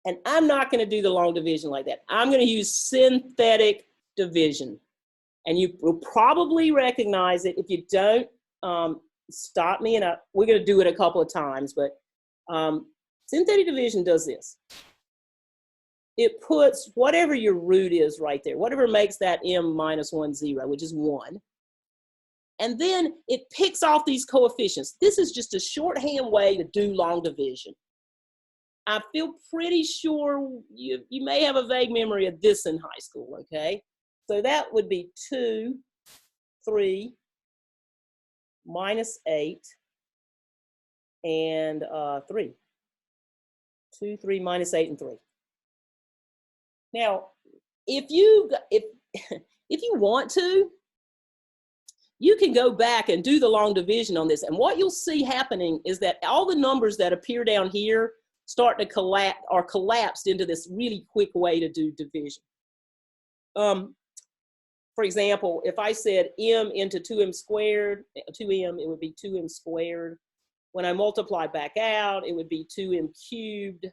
[SPEAKER 1] And I'm not going to do the long division like that. I'm going to use synthetic division. And you will probably recognize it. If you don't, stop me, and we're going to do it a couple of times, but synthetic division does this. It puts whatever your root is right there, whatever makes that m minus 1 0, which is 1. And then it picks off these coefficients. This is just a shorthand way to do long division. I feel pretty sure you may have a vague memory of this in high school, okay? So that would be 2, 3, minus 8, and 3. 2, 3, minus 8, and 3. Now, if you want to, you can go back and do the long division on this. And what you'll see happening is that all the numbers that appear down here start to collapse, are collapsed into this really quick way to do division. For example, if I said m into 2m squared, 2m, it would be 2m squared. When I multiply back out, it would be 2m cubed.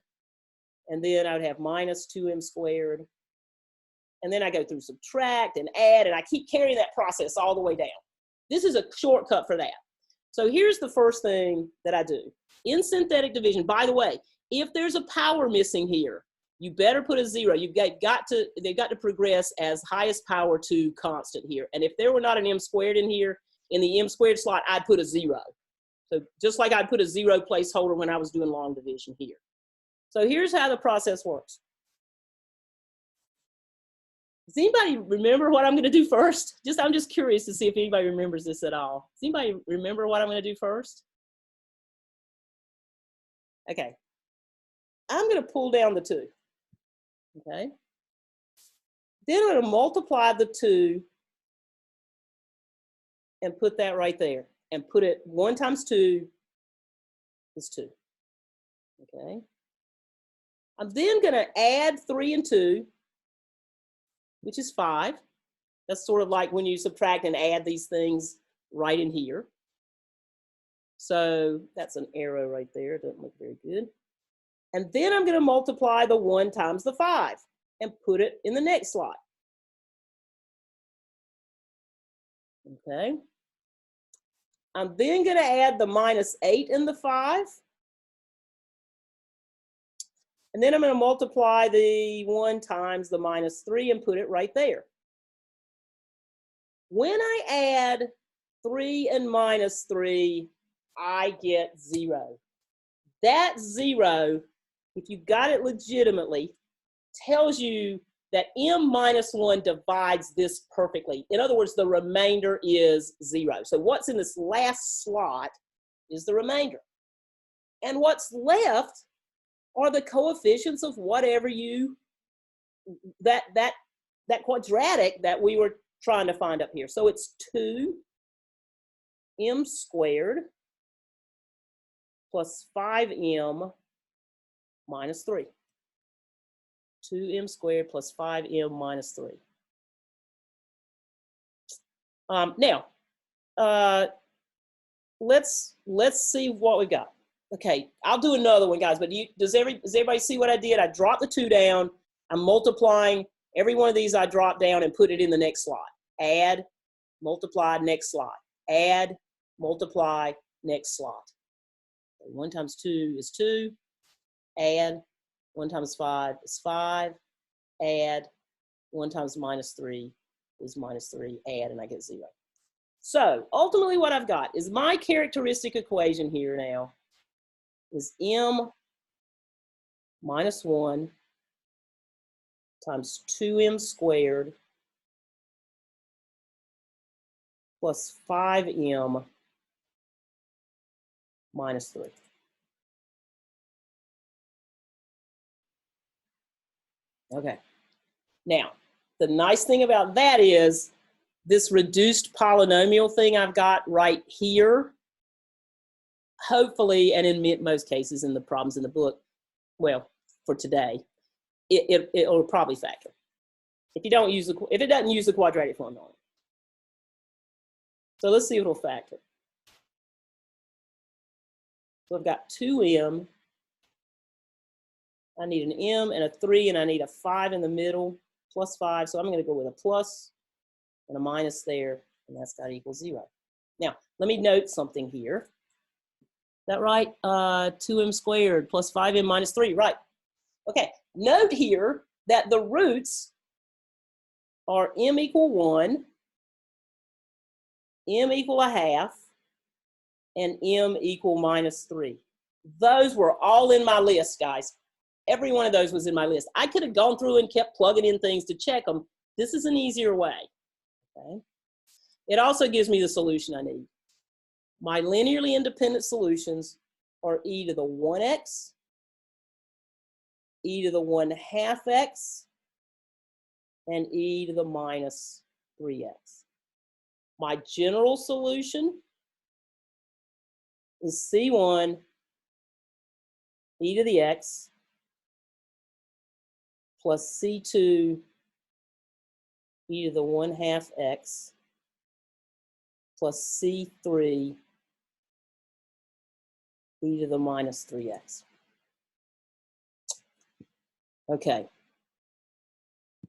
[SPEAKER 1] And then I would have minus 2m squared. And then I go through subtract and add, and I keep carrying that process all the way down. This is a shortcut for that. So here's the first thing that I do. In synthetic division, by the way, if there's a power missing here, you better put a 0. They've got to progress as highest power to constant here. And if there were not an m squared in here, in the m squared slot, I'd put a 0. So just like I'd put a 0 placeholder when I was doing long division here. So here's how the process works. Does anybody remember what I'm going to do first? I'm just curious to see if anybody remembers this at all. Does anybody remember what I'm going to do first? Okay. I'm going to pull down the 2. Okay. Then I'm going to multiply the 2 and put that right there. And put it 1 times 2 is 2. Okay. I'm then going to add 3 and 2, which is 5. That's sort of like when you subtract and add these things right in here. So that's an arrow right there. It doesn't look very good. And then I'm going to multiply the 1 times the 5 and put it in the next slot. Okay. I'm then going to add the minus 8 and the 5. And then I'm going to multiply the 1 times the minus 3 and put it right there. When I add 3 and minus 3, I get 0. That 0, if you got it legitimately, tells you that m minus 1 divides this perfectly. In other words, the remainder is 0. So what's in this last slot is the remainder. And what's left are the coefficients of whatever that quadratic that we were trying to find up here. So it's 2m squared plus 5m minus 3. 2m squared plus 5m minus 3. Now, let's see what we got. Okay, I'll do another one, guys, but does everybody see what I did? I dropped the 2 down. I'm multiplying every one of these I dropped down and put it in the next slot. Add, multiply, next slot. Add, multiply, next slot. 1 times 2 is 2. Add, 1 times 5 is 5. Add, 1 times minus 3 is minus 3. Add, and I get 0. So ultimately what I've got is my characteristic equation here now is m minus 1 times 2m squared plus 5m minus 3. Okay. Now, the nice thing about that is this reduced polynomial thing I've got right here hopefully, and in most cases in the problems in the book, well, for today, it'll probably factor. If it doesn't use the quadratic formula. So let's see if it'll factor. So I've got 2m. I need an m and a 3, and I need a 5 in the middle, plus 5. So I'm going to go with a plus and a minus there, and that's got to equal 0. Now, let me note something here. Is that right? 2m squared plus 5m minus 3, right. Okay, note here that the roots are m equal 1, m equal a half, and m equal minus 3. Those were all in my list, guys. Every one of those was in my list. I could have gone through and kept plugging in things to check them. This is an easier way. Okay. It also gives me the solution I need. My linearly independent solutions are e to the 1x, e to the 1/2 x, and e to the minus 3x. My general solution is C1 e to the x plus C2 e to the 1/2 x plus C3 e to the minus 3x. Okay.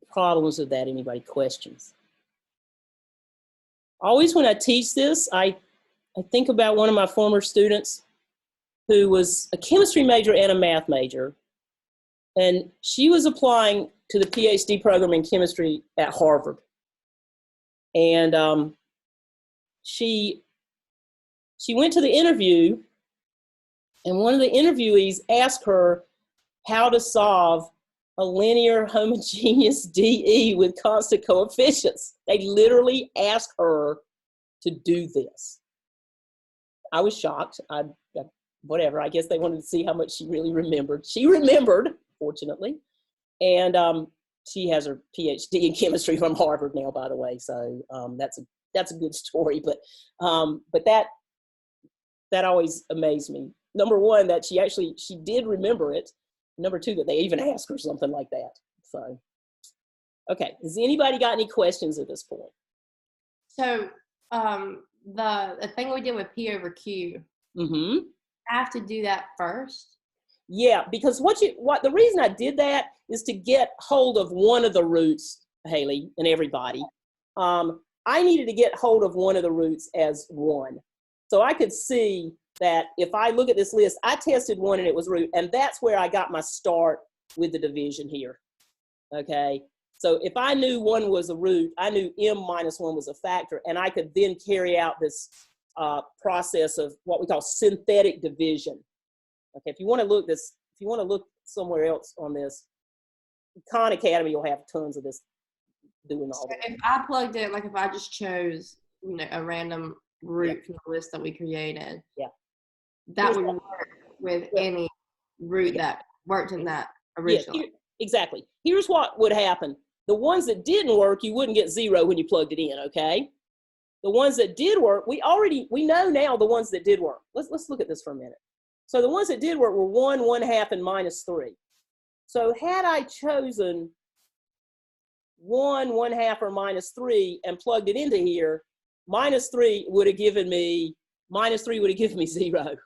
[SPEAKER 1] Problems with that? Anybody? Questions? Always when I teach this, I think about one of my former students who was a chemistry major and a math major. And she was applying to the PhD program in chemistry at Harvard. And she went to the interview, and one of the interviewees asked her how to solve a linear homogeneous DE with constant coefficients. They literally asked her to do this. I was shocked. Whatever, I guess they wanted to see how much she really remembered. She remembered, fortunately. And she has her PhD in chemistry from Harvard now, by the way. So that's a good story. But that always amazed me. Number one, that she did remember it. Number two, that they even asked her something like that. So, okay, has anybody got any questions at this point?
[SPEAKER 4] So the thing we did with P over Q,
[SPEAKER 1] Mm-hmm.
[SPEAKER 4] I have to do that first.
[SPEAKER 1] Yeah, because the reason I did that is to get hold of one of the roots, Haley and everybody. I needed to get hold of one of the roots as 1. So I could see that if I look at this list, I tested 1 and it was root, and that's where I got my start with the division here. Okay, so if I knew 1 was a root, I knew m minus 1 was a factor, and I could then carry out this process of what we call synthetic division. Okay, if you want to look somewhere else on this, Khan Academy will have tons of this doing all that.
[SPEAKER 4] If I plugged in, like if I just chose, a random root from the list that we created, that would work with any root that worked in that originally.
[SPEAKER 1] Exactly. Here's what would happen. The ones that didn't work, you wouldn't get 0 when you plugged it in, okay? The ones that did work, we know now the ones that did work. Let's look at this for a minute. So the ones that did work were 1, 1/2, and minus 3. So had I chosen 1, 1/2, or minus 3 and plugged it into here, minus 3 would have given me 0.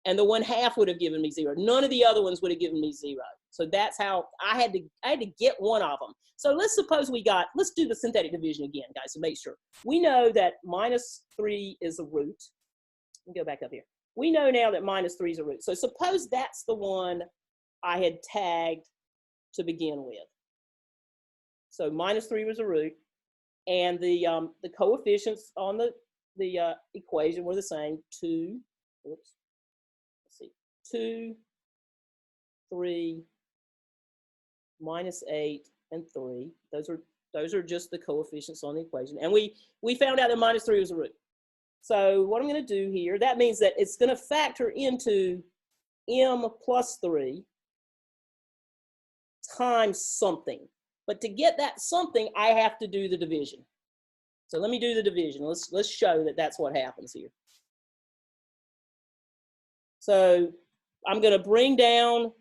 [SPEAKER 1] And the 1/2 would have given me 0. None of the other ones would have given me 0. So that's how I had to get one of them. So let's suppose let's do the synthetic division again, guys, to make sure. We know that minus 3 is a root. Let me go back up here. We know now that minus 3 is a root. So suppose that's the one I had tagged to begin with. So minus 3 was a root, and the coefficients on the equation were the same. 2, 3, minus 8, and 3. Those are just the coefficients on the equation. And we found out that minus 3 was a root. So what I'm going to do here, that means that it's going to factor into m plus 3 times something. But to get that something, I have to do the division. So let me do the division. Let's show that that's what happens here. So I'm going to bring down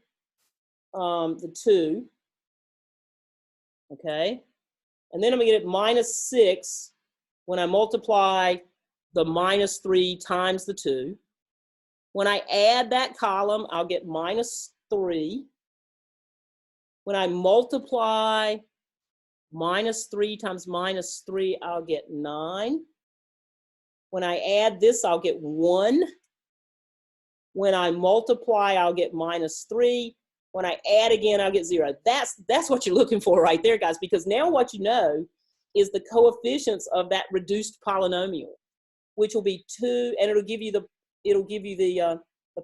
[SPEAKER 1] the 2. Okay. And then I'm going to get minus 6 when I multiply the minus 3 times the 2. When I add that column, I'll get minus 3. When I multiply minus 3 times minus 3, I'll get 9. When I add this, I'll get 1. When I multiply, I'll get minus 3. When I add again, I'll get 0. That's what you're looking for right there, guys, because now what you know is the coefficients of that reduced polynomial, which will be 2, and it'll give you the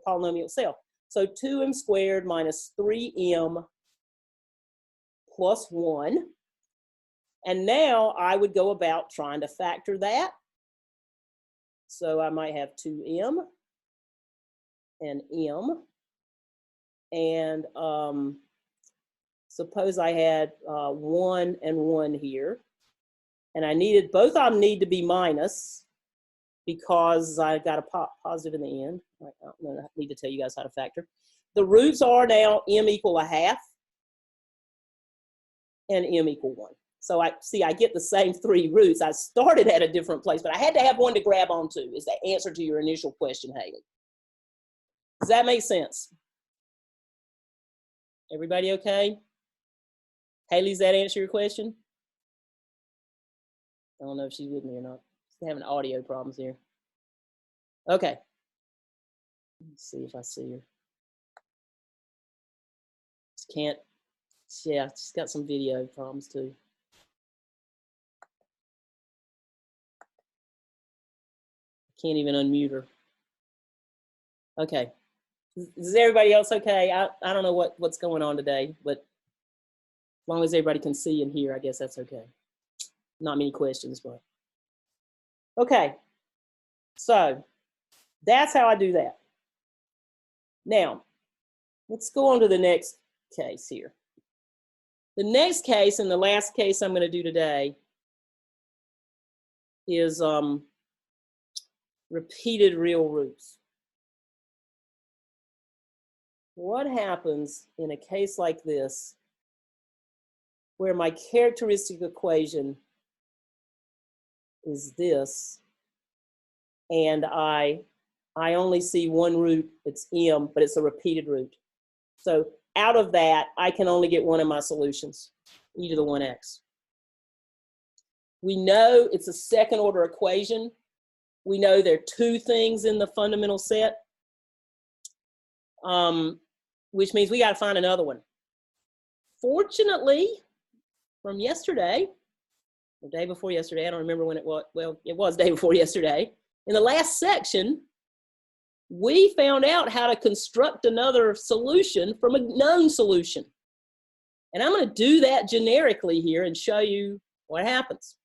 [SPEAKER 1] polynomial itself. So 2m squared minus 3m plus 1. And now I would go about trying to factor that. So I might have 2m and m. And suppose I had 1 and 1 here. And I needed, both of them need to be minus because I got a positive in the end. I don't need to tell you guys how to factor. The roots are now m equal 1/2 and m equal 1. So I get the same 3 roots. I started at a different place, but I had to have one to grab onto, is the answer to your initial question, Haley. Does that make sense? Everybody okay? Haley, does that answer your question? I don't know if she's with me or not. She's having audio problems here. Okay. Let's see if I see her. She can't, yeah, she's got some video problems too. Can't even unmute her. Okay. Is everybody else okay? I don't know what's going on today, but as long as everybody can see and hear, I guess that's okay. Not many questions, but. Okay. So that's how I do that. Now, let's go on to the next case here. The next case and the last case I'm going to do today is repeated real roots. What happens in a case like this where my characteristic equation is this and I only see one root, it's m, but it's a repeated root. So out of that, I can only get one of my solutions, e to the 1x. We know it's a second order equation. We know there are 2 things in the fundamental set, which means we got to find another one. Fortunately, from yesterday, the day before yesterday, I don't remember when it was, well, it was day before yesterday, in the last section, we found out how to construct another solution from a known solution. And I'm going to do that generically here and show you what happens.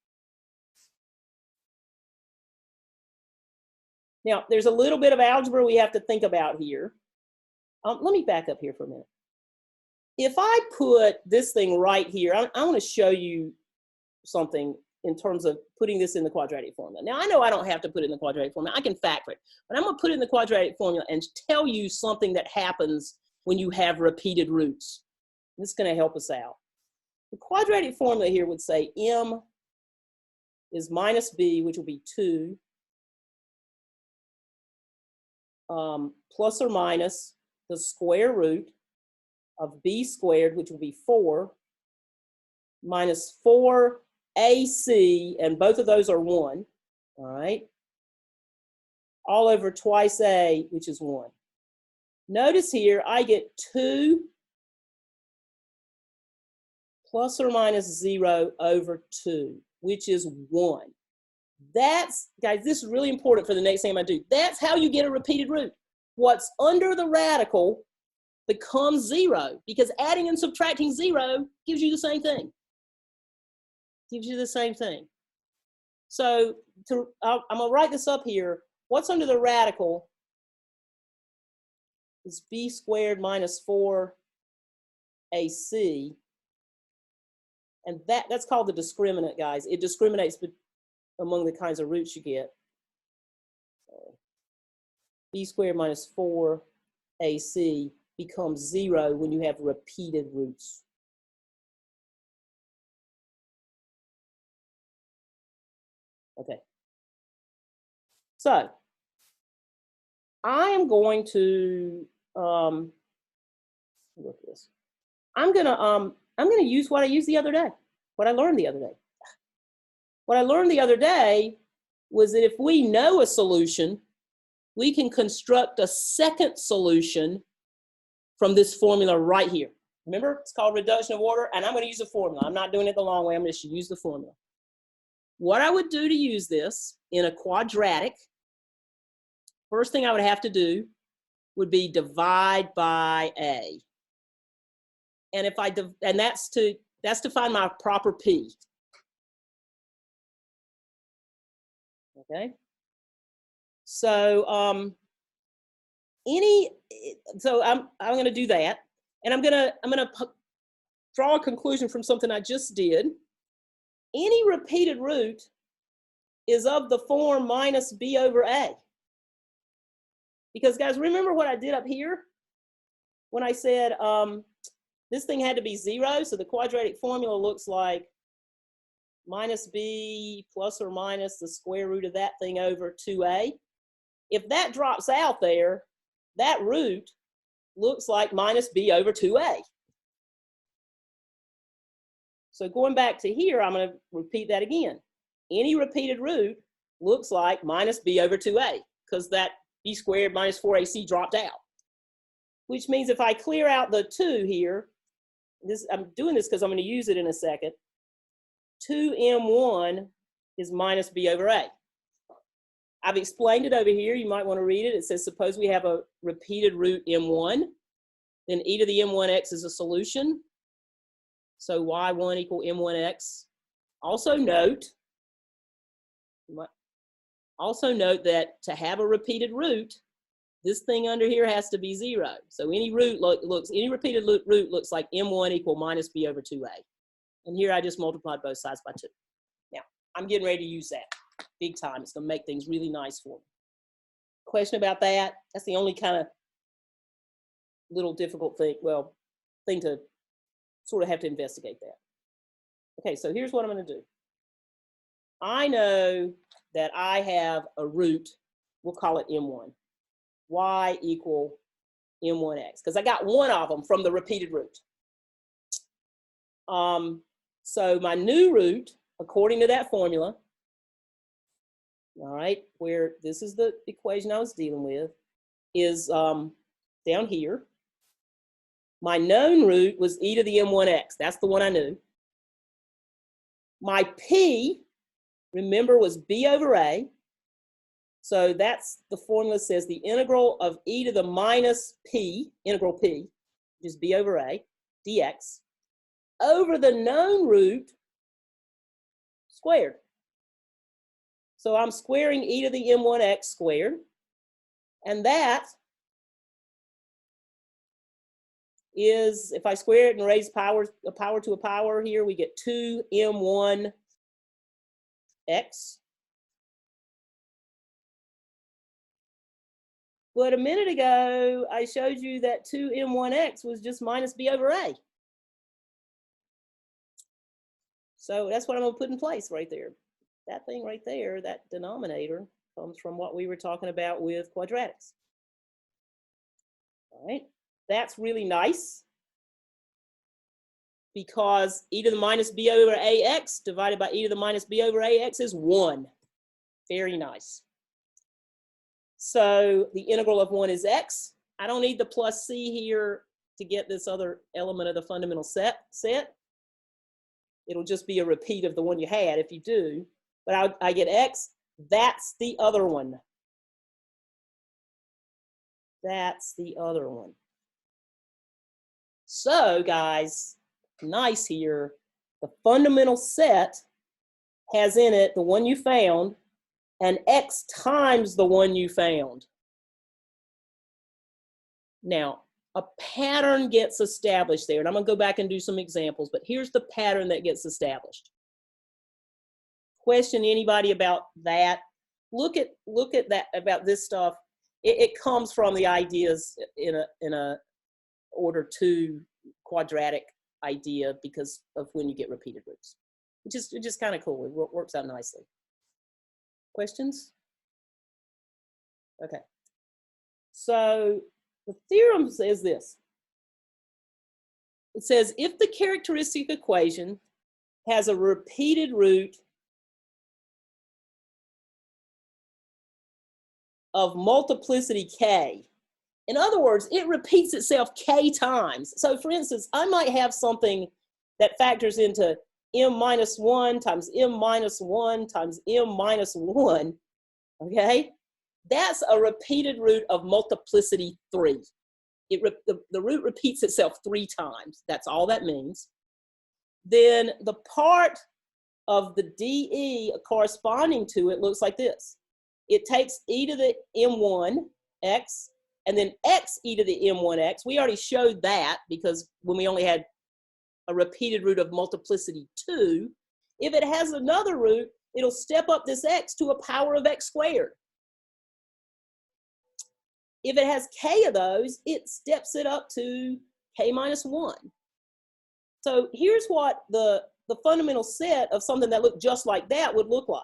[SPEAKER 1] Now, there's a little bit of algebra we have to think about here. Let me back up here for a minute. If I put this thing right here, I want to show you something in terms of putting this in the quadratic formula. Now, I know I don't have to put it in the quadratic formula. I can factor it. But I'm going to put it in the quadratic formula and tell you something that happens when you have repeated roots. This is going to help us out. The quadratic formula here would say m is minus b, which will be 2, plus or minus the square root of b squared, which will be 4, minus 4ac, and both of those are 1, all right? All over twice a, which is 1. Notice here, I get 2 plus or minus 0 over 2, which is 1. That's, guys, this is really important for the next thing I do. That's how you get a repeated root. What's under the radical becomes 0, because adding and subtracting 0 gives you the same thing. Gives you the same thing. So I'm going to write this up here. What's under the radical is b squared minus 4ac. And that's called the discriminant, guys. It discriminates among the kinds of roots you get. b squared minus 4ac becomes 0 when you have repeated roots. Okay. So I am going to look at this. I'm gonna use what I used the other day, what I learned the other day. What I learned the other day was that if we know a solution, we can construct a second solution from this formula right here. Remember, it's called reduction of order, and I'm going to use a formula. I'm not doing it the long way. I'm just use the formula. What I would do to use this in a quadratic, first thing I would have to do would be divide by a. And if I and that's to find my proper p. Okay. So I'm going to do that, and I'm going to draw a conclusion from something I just did. Any repeated root is of the form minus b over a. Because guys, remember what I did up here when I said this thing had to be 0, so the quadratic formula looks like minus b plus or minus the square root of that thing over 2a. If that drops out there, that root looks like minus b over 2a. So going back to here, I'm going to repeat that again. Any repeated root looks like minus b over 2a, because that b squared minus 4ac dropped out. Which means if I clear out the 2 here, I'm doing this because I'm going to use it in a second, 2m1 is minus b over a. I've explained it over here. You might want to read it. It says, suppose we have a repeated root m1, then e to the m1x is a solution. So y1 equal m1x. Also note that to have a repeated root, this thing under here has to be 0. So any root any repeated root looks like m1 equal minus b over 2a. And here I just multiplied both sides by 2. Now, I'm getting ready to use that big time. It's going to make things really nice for me. Question about that? That's the only kind of little difficult thing, thing to sort of have to investigate that. Okay, so here's what I'm going to do. I know that I have a root, we'll call it m1, y equal m1x, because I got one of them from the repeated root. So my new root, according to that formula, all right, where this is the equation I was dealing with, is down here. My known root was e to the m1x. That's the one I knew. My p, remember, was b over a. So that's the formula says the integral of e to the minus p, integral p, which is b over a, dx, over the known root squared. So I'm squaring e to the m1x squared, and that is, if I square it and raise a power to a power here, we get 2m1x. But a minute ago, I showed you that 2m1x was just minus b over a. So that's what I'm going to put in place right there. That thing right there, that denominator, comes from what we were talking about with quadratics. All right, that's really nice, because e to the minus b over ax divided by e to the minus b over ax is 1. Very nice. So the integral of 1 is x. I don't need the plus c here to get this other element of the fundamental set. It'll just be a repeat of the one you had if you do. But I get x. That's the other one. That's the other one. So guys, nice here. The fundamental set has in it the one you found and x times the one you found. Now, a pattern gets established there, and I'm going to go back and do some examples, but here's the pattern that gets established. Question anybody about that? Look at that, about this stuff it comes from the ideas in a order 2 quadratic idea because of when you get repeated roots, which is just kind of cool. It works out nicely. Questions? Okay. So the theorem says this. It says if the characteristic equation has a repeated root of multiplicity k, in other words, it repeats itself k times. So for instance, I might have something that factors into m minus 1 times m minus 1 times m minus 1, okay? That's a repeated root of multiplicity 3. The root repeats itself 3 times. That's all that means. Then the part of the DE corresponding to it looks like this. It takes e to the m1 x, and then x e to the m1x. We already showed that because when we only had a repeated root of multiplicity 2, if it has another root, it'll step up this x to a power of x squared. If it has k of those, it steps it up to k minus 1. So here's what the fundamental set of something that looked just like that would look like.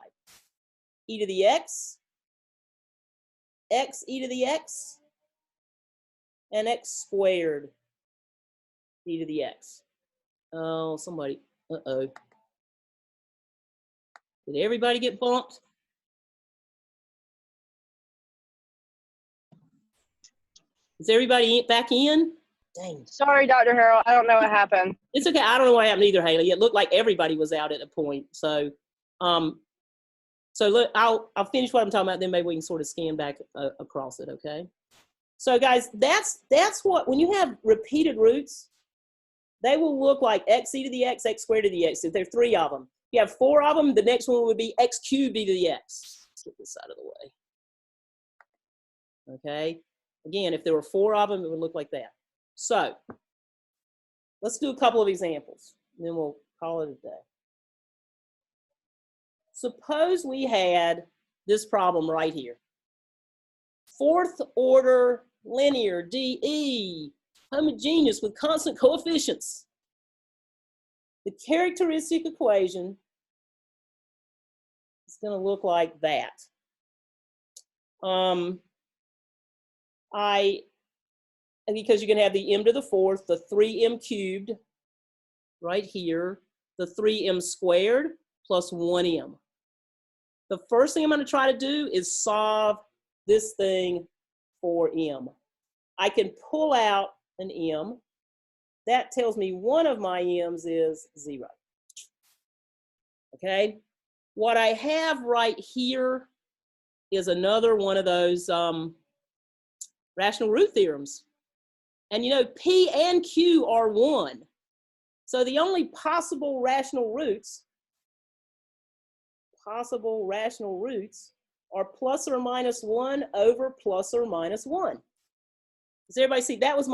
[SPEAKER 1] E to the x e to the x, and x squared e to the x. Oh, somebody, uh-oh. Did everybody get bumped? Is everybody back in? Dang.
[SPEAKER 5] Sorry, Dr. Harrell. I don't know what happened.
[SPEAKER 1] It's okay. I don't know what happened either, Haley. It looked like everybody was out at a point. So, so look, I'll finish what I'm talking about. Then maybe we can sort of scan back across it. Okay. So, guys, that's what when you have repeated roots, they will look like x e to the x, x squared to the x. If there are 3 of them, if you have 4 of them, the next one would be x cubed e to the x. Let's get this out of the way. Okay. Again, if there were 4 of them, it would look like that. So let's do a couple of examples, and then we'll call it a day. Suppose we had this problem right here. 4th order linear DE, homogeneous with constant coefficients. The characteristic equation is going to look like that. Because you're going to have the m to the 4th, the 3m cubed right here, the 3m squared plus 1m. The first thing I'm going to try to do is solve this thing for m. I can pull out an m. That tells me one of my m's is 0. Okay? What I have right here is another one of those rational root theorems. And you know, P and Q are 1. So the only possible rational roots are plus or minus 1 over plus or minus 1. Does everybody see? That's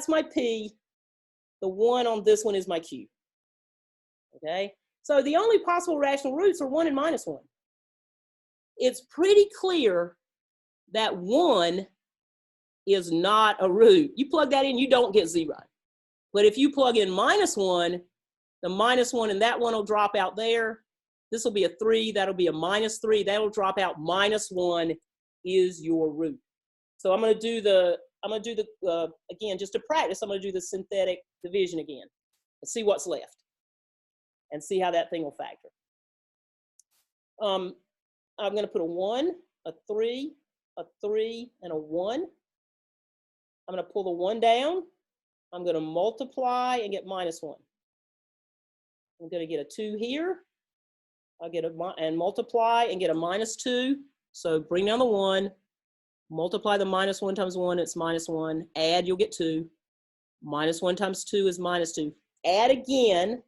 [SPEAKER 1] my P. The 1 on this one is my Q. Okay? So the only possible rational roots are 1 and minus 1. It's pretty clear that 1 is not a root. You plug that in, you don't get 0. But if you plug in minus 1, the minus 1 and that one will drop out there. This will be a 3, that'll be a minus 3, that'll drop out. Minus 1 is your root. So I'm gonna do the again, just to practice, I'm gonna do the synthetic division again and see what's left and see how that thing will factor. I'm gonna put a 1, a 3, and a 1. I'm going to pull the 1 down. I'm going to multiply and get minus 1. I'm going to get a 2 here. I'll get and multiply and get a minus 2. So bring down the 1, multiply the minus 1 times 1, it's minus 1. Add, you'll get 2. Minus 1 times 2 is minus 2. Add again,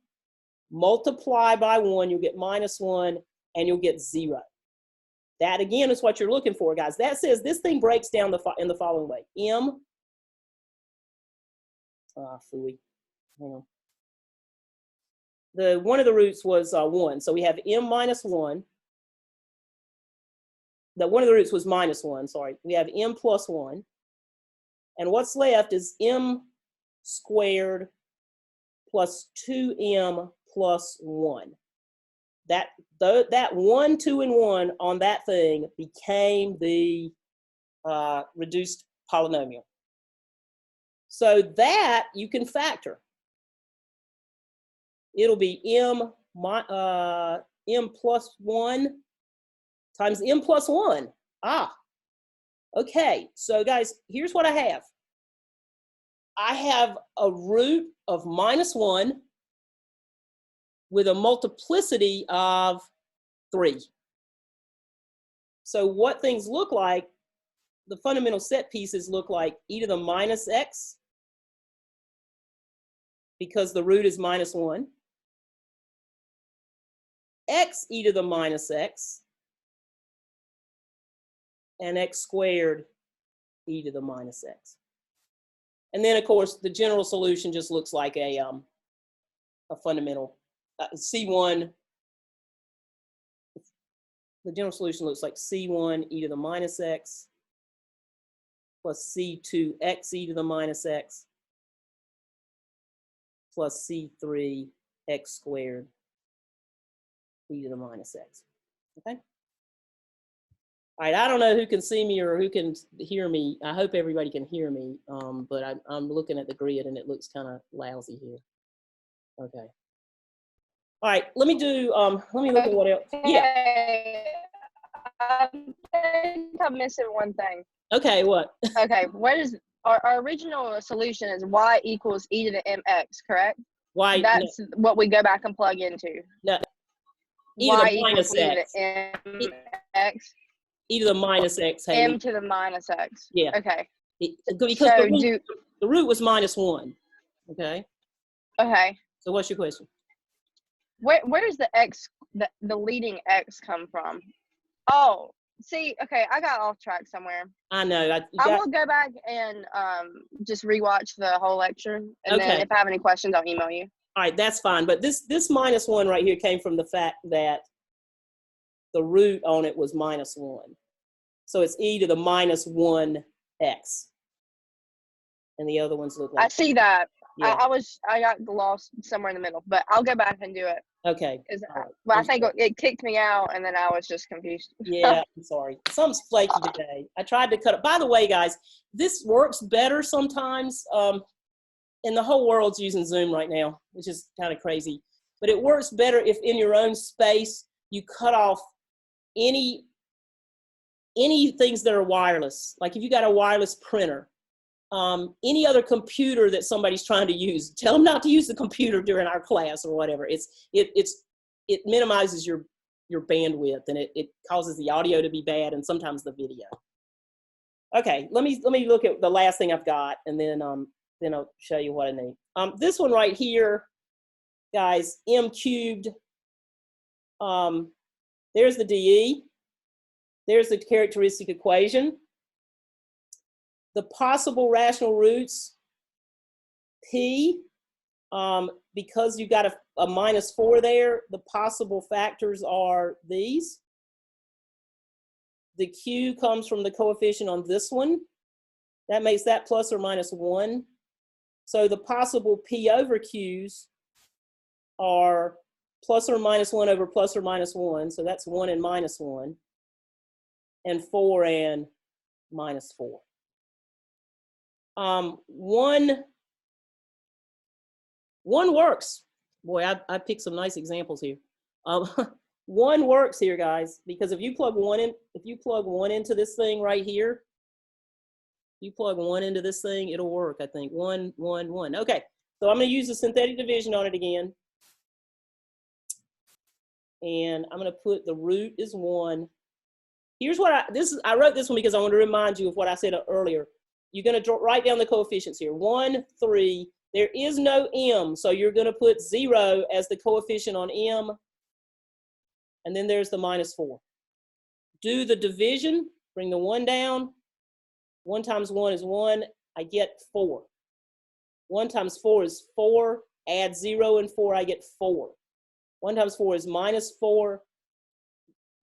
[SPEAKER 1] multiply by 1, you'll get minus 1, and you'll get 0. That again is what you're looking for, guys. That says this thing breaks down in the following way. M. Phooey. Hang on. One of the roots was 1. So we have m minus 1. one of the roots was -1, sorry. We have m plus 1. And what's left is m squared plus 2m plus 1. That 1, 2, and 1 on that thing became the reduced polynomial. So that you can factor. It'll be m plus 1 times m plus 1. Okay, so guys, here's what I have. I have a root of -1 with a multiplicity of 3. So what things look like, the fundamental set pieces look like e to the minus x, because the root is -1, x e to the minus x, and x squared e to the minus x. And then, of course, the general solution just looks like a fundamental C1. The general solution looks like C1 e to the minus x plus C2 x e to the minus x plus C3 x squared e to the minus x. Okay? All right, I don't know who can see me or who can hear me. I hope everybody can hear me, but I'm looking at the grid and it looks kind of lousy here. Okay. All right, let me look at what else. Yeah.
[SPEAKER 5] I think I'm missing one thing.
[SPEAKER 1] Okay, what?
[SPEAKER 5] Okay, what is our original solution is y equals e to the mx, correct?
[SPEAKER 1] Why?
[SPEAKER 5] That's what we go back and plug into.
[SPEAKER 1] No. E to
[SPEAKER 5] Y
[SPEAKER 1] the minus
[SPEAKER 5] equals
[SPEAKER 1] x.
[SPEAKER 5] e to the mx.
[SPEAKER 1] E to the minus x. Haley.
[SPEAKER 5] M to the minus x.
[SPEAKER 1] Yeah.
[SPEAKER 5] Okay.
[SPEAKER 1] Because
[SPEAKER 5] So
[SPEAKER 1] the root was -1. Okay.
[SPEAKER 5] okay.
[SPEAKER 1] So what's your question?
[SPEAKER 5] Where does the x the leading x come from? Oh, see, okay, I got off track somewhere.
[SPEAKER 1] I know.
[SPEAKER 5] I will go back and just rewatch the whole lecture, and then
[SPEAKER 1] Okay.
[SPEAKER 5] if I have any questions, I'll email you.
[SPEAKER 1] All right, that's fine. But this -1 right here came from the fact that the root on it was -1. So it's e to the -1x. And the other ones look like.
[SPEAKER 5] I see that.
[SPEAKER 1] Yeah.
[SPEAKER 5] I got lost somewhere in the middle, but I'll go back and do it.
[SPEAKER 1] Okay.
[SPEAKER 5] Well,
[SPEAKER 1] I'm
[SPEAKER 5] I think
[SPEAKER 1] sorry.
[SPEAKER 5] it kicked me out, and then I was just confused.
[SPEAKER 1] Yeah, I'm sorry. Something's flaky today. I tried to cut it. By the way, guys, this works better sometimes. And the whole world's using Zoom right now, which is kind of crazy. But it works better if in your own space you cut off any things that are wireless. Like if you got a wireless printer, any other computer that somebody's trying to use, tell them not to use the computer during our class or whatever. It minimizes your bandwidth, and it causes the audio to be bad and sometimes the video. Okay, let me look at the last thing I've got, and then I'll show you what I need. This one right here, guys, m cubed. There's the dE. There's the characteristic equation. The possible rational roots, p, because you got a -4 there, the possible factors are these. The q comes from the coefficient on this one. That makes that plus or minus 1. So the possible p over q's are plus or minus 1 over plus or minus 1. So that's 1 and -1. And 4 and -4. One works. Boy, I picked some nice examples here. One works here, guys, because if you plug one into this thing right here, you plug 1 into this thing, it'll work, I think. 1, 1, 1. Okay, so I'm going to use the synthetic division on it again. And I'm going to put the root is 1. Here's what I wrote this one because I want to remind you of what I said earlier. You're going to write down the coefficients here. 1, 3. There is no m, so you're going to put 0 as the coefficient on m. And then there's the -4. Do the division. Bring the 1 down. 1 times 1 is 1. I get 4. 1 times 4 is 4. Add 0 and 4, I get 4. 1 times 4 is -4.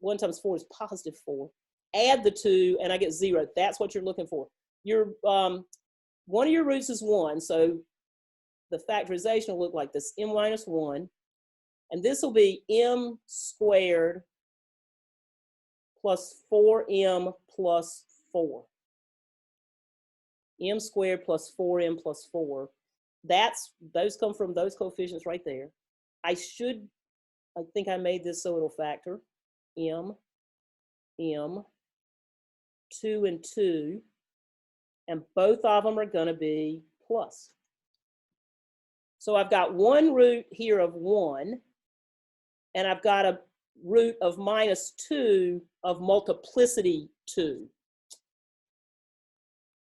[SPEAKER 1] 1 times 4 is +4. add the 2, and I get 0. That's what you're looking for. Your one of your roots is 1, so the factorization will look like this, m minus 1. And this will be m squared plus 4m plus 4. M squared plus 4m plus 4. Those come from those coefficients right there. I think I made this so it'll factor. M, 2 and 2. And both of them are going to be plus. So I've got one root here of 1, and I've got a root of minus 2 of multiplicity 2.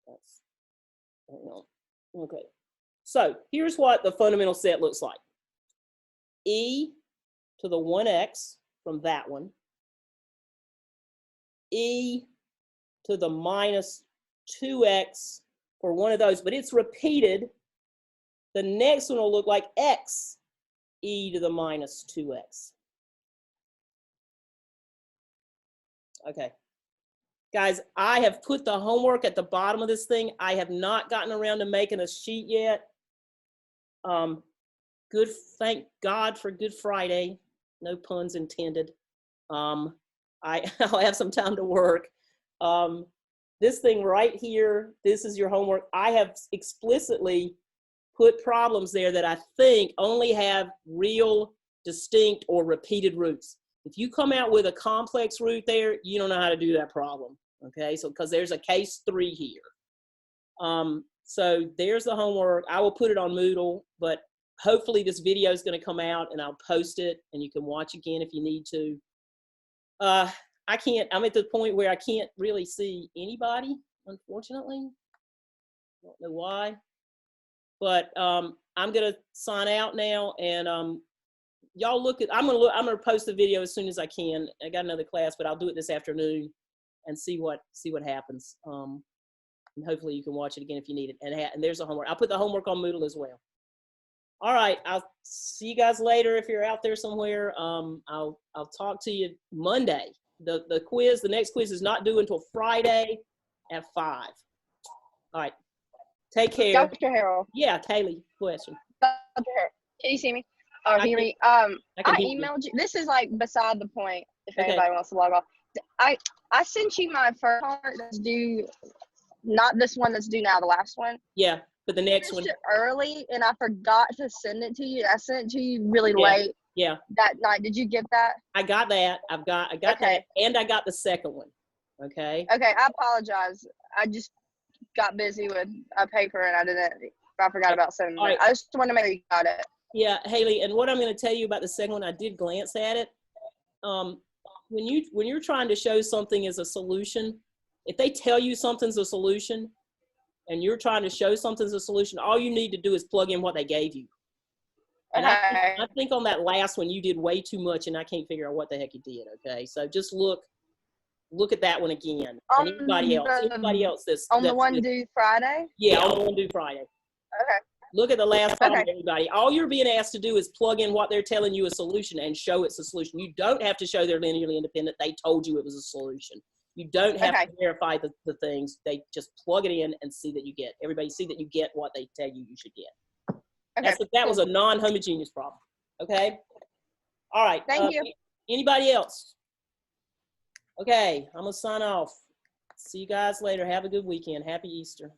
[SPEAKER 1] Hang on. Okay. So here's what the fundamental set looks like. E to the 1x from that one. E to the minus 2x for one of those, but it's repeated. The next one will look like x e to the minus 2x. Okay. Guys, I have put the homework at the bottom of this thing. I have not gotten around to making a sheet yet. Thank God for Good Friday. No puns intended. I'll have some time to work. This thing right here, this is your homework. I have explicitly put problems there that I think only have real, distinct, or repeated roots. If you come out with a complex root there, you don't know how to do that problem. Okay, so because there's a case 3 here. So there's the homework. I will put it on Moodle, but hopefully this video is going to come out and I'll post it and you can watch again if you need to. I'm at the point where I can't really see anybody, unfortunately. I don't know why. But I'm going to sign out now, and y'all look at, I'm going to post the video as soon as I can. I got another class, but I'll do it this afternoon and see what happens. And hopefully you can watch it again if you need it. And there's the homework. I'll put the homework on Moodle as well. All right, I'll see you guys later if you're out there somewhere. I'll talk to you Monday. The next quiz is not due until Friday at 5. All right, take care.
[SPEAKER 5] Dr. Harrell.
[SPEAKER 1] Yeah, Kaylee, question.
[SPEAKER 5] Dr. Harrell, can you see me? Oh, hear me.
[SPEAKER 1] I
[SPEAKER 5] emailed you. This is like beside the point. If
[SPEAKER 1] Okay.
[SPEAKER 5] anybody wants to log off, I sent you my first homework that's due, not this one that's due now, the last one.
[SPEAKER 1] Yeah, but the next one.
[SPEAKER 5] It early, and I forgot to send it to you. I sent it to you really late.
[SPEAKER 1] Yeah.
[SPEAKER 5] That night. Did you get that?
[SPEAKER 1] I got that. I got
[SPEAKER 5] Okay.
[SPEAKER 1] that, and I got the second one. Okay.
[SPEAKER 5] Okay, I apologize. I just got busy with a paper and I forgot about sending
[SPEAKER 1] All
[SPEAKER 5] it.
[SPEAKER 1] right.
[SPEAKER 5] I just wanted to make sure you got it.
[SPEAKER 1] Yeah, Haley, and what I'm going to tell you about the second one, I did glance at it. When you're trying to show something as a solution, if they tell you something's a solution, and you're trying to show something's a solution, all you need to do is plug in what they gave you. And
[SPEAKER 5] Okay.
[SPEAKER 1] I think on that last one, you did way too much, and I can't figure out what the heck you did, okay? So just look at that one again. And anybody else that's
[SPEAKER 5] On the one due Friday?
[SPEAKER 1] Yeah, on the one due Friday.
[SPEAKER 5] Okay.
[SPEAKER 1] Look at the last problem,
[SPEAKER 5] Okay.
[SPEAKER 1] everybody. All you're being asked to do is plug in what they're telling you a solution and show it's a solution. You don't have to show they're linearly independent. They told you it was a solution. You don't have
[SPEAKER 5] Okay.
[SPEAKER 1] to verify the things. They just plug it in and see that you get. Everybody see that you get what they tell you you should get.
[SPEAKER 5] Okay.
[SPEAKER 1] That was a non-homogeneous problem. Okay? All right.
[SPEAKER 5] Thank you.
[SPEAKER 1] Anybody else? Okay, I'm going to sign off. See you guys later. Have a good weekend. Happy Easter.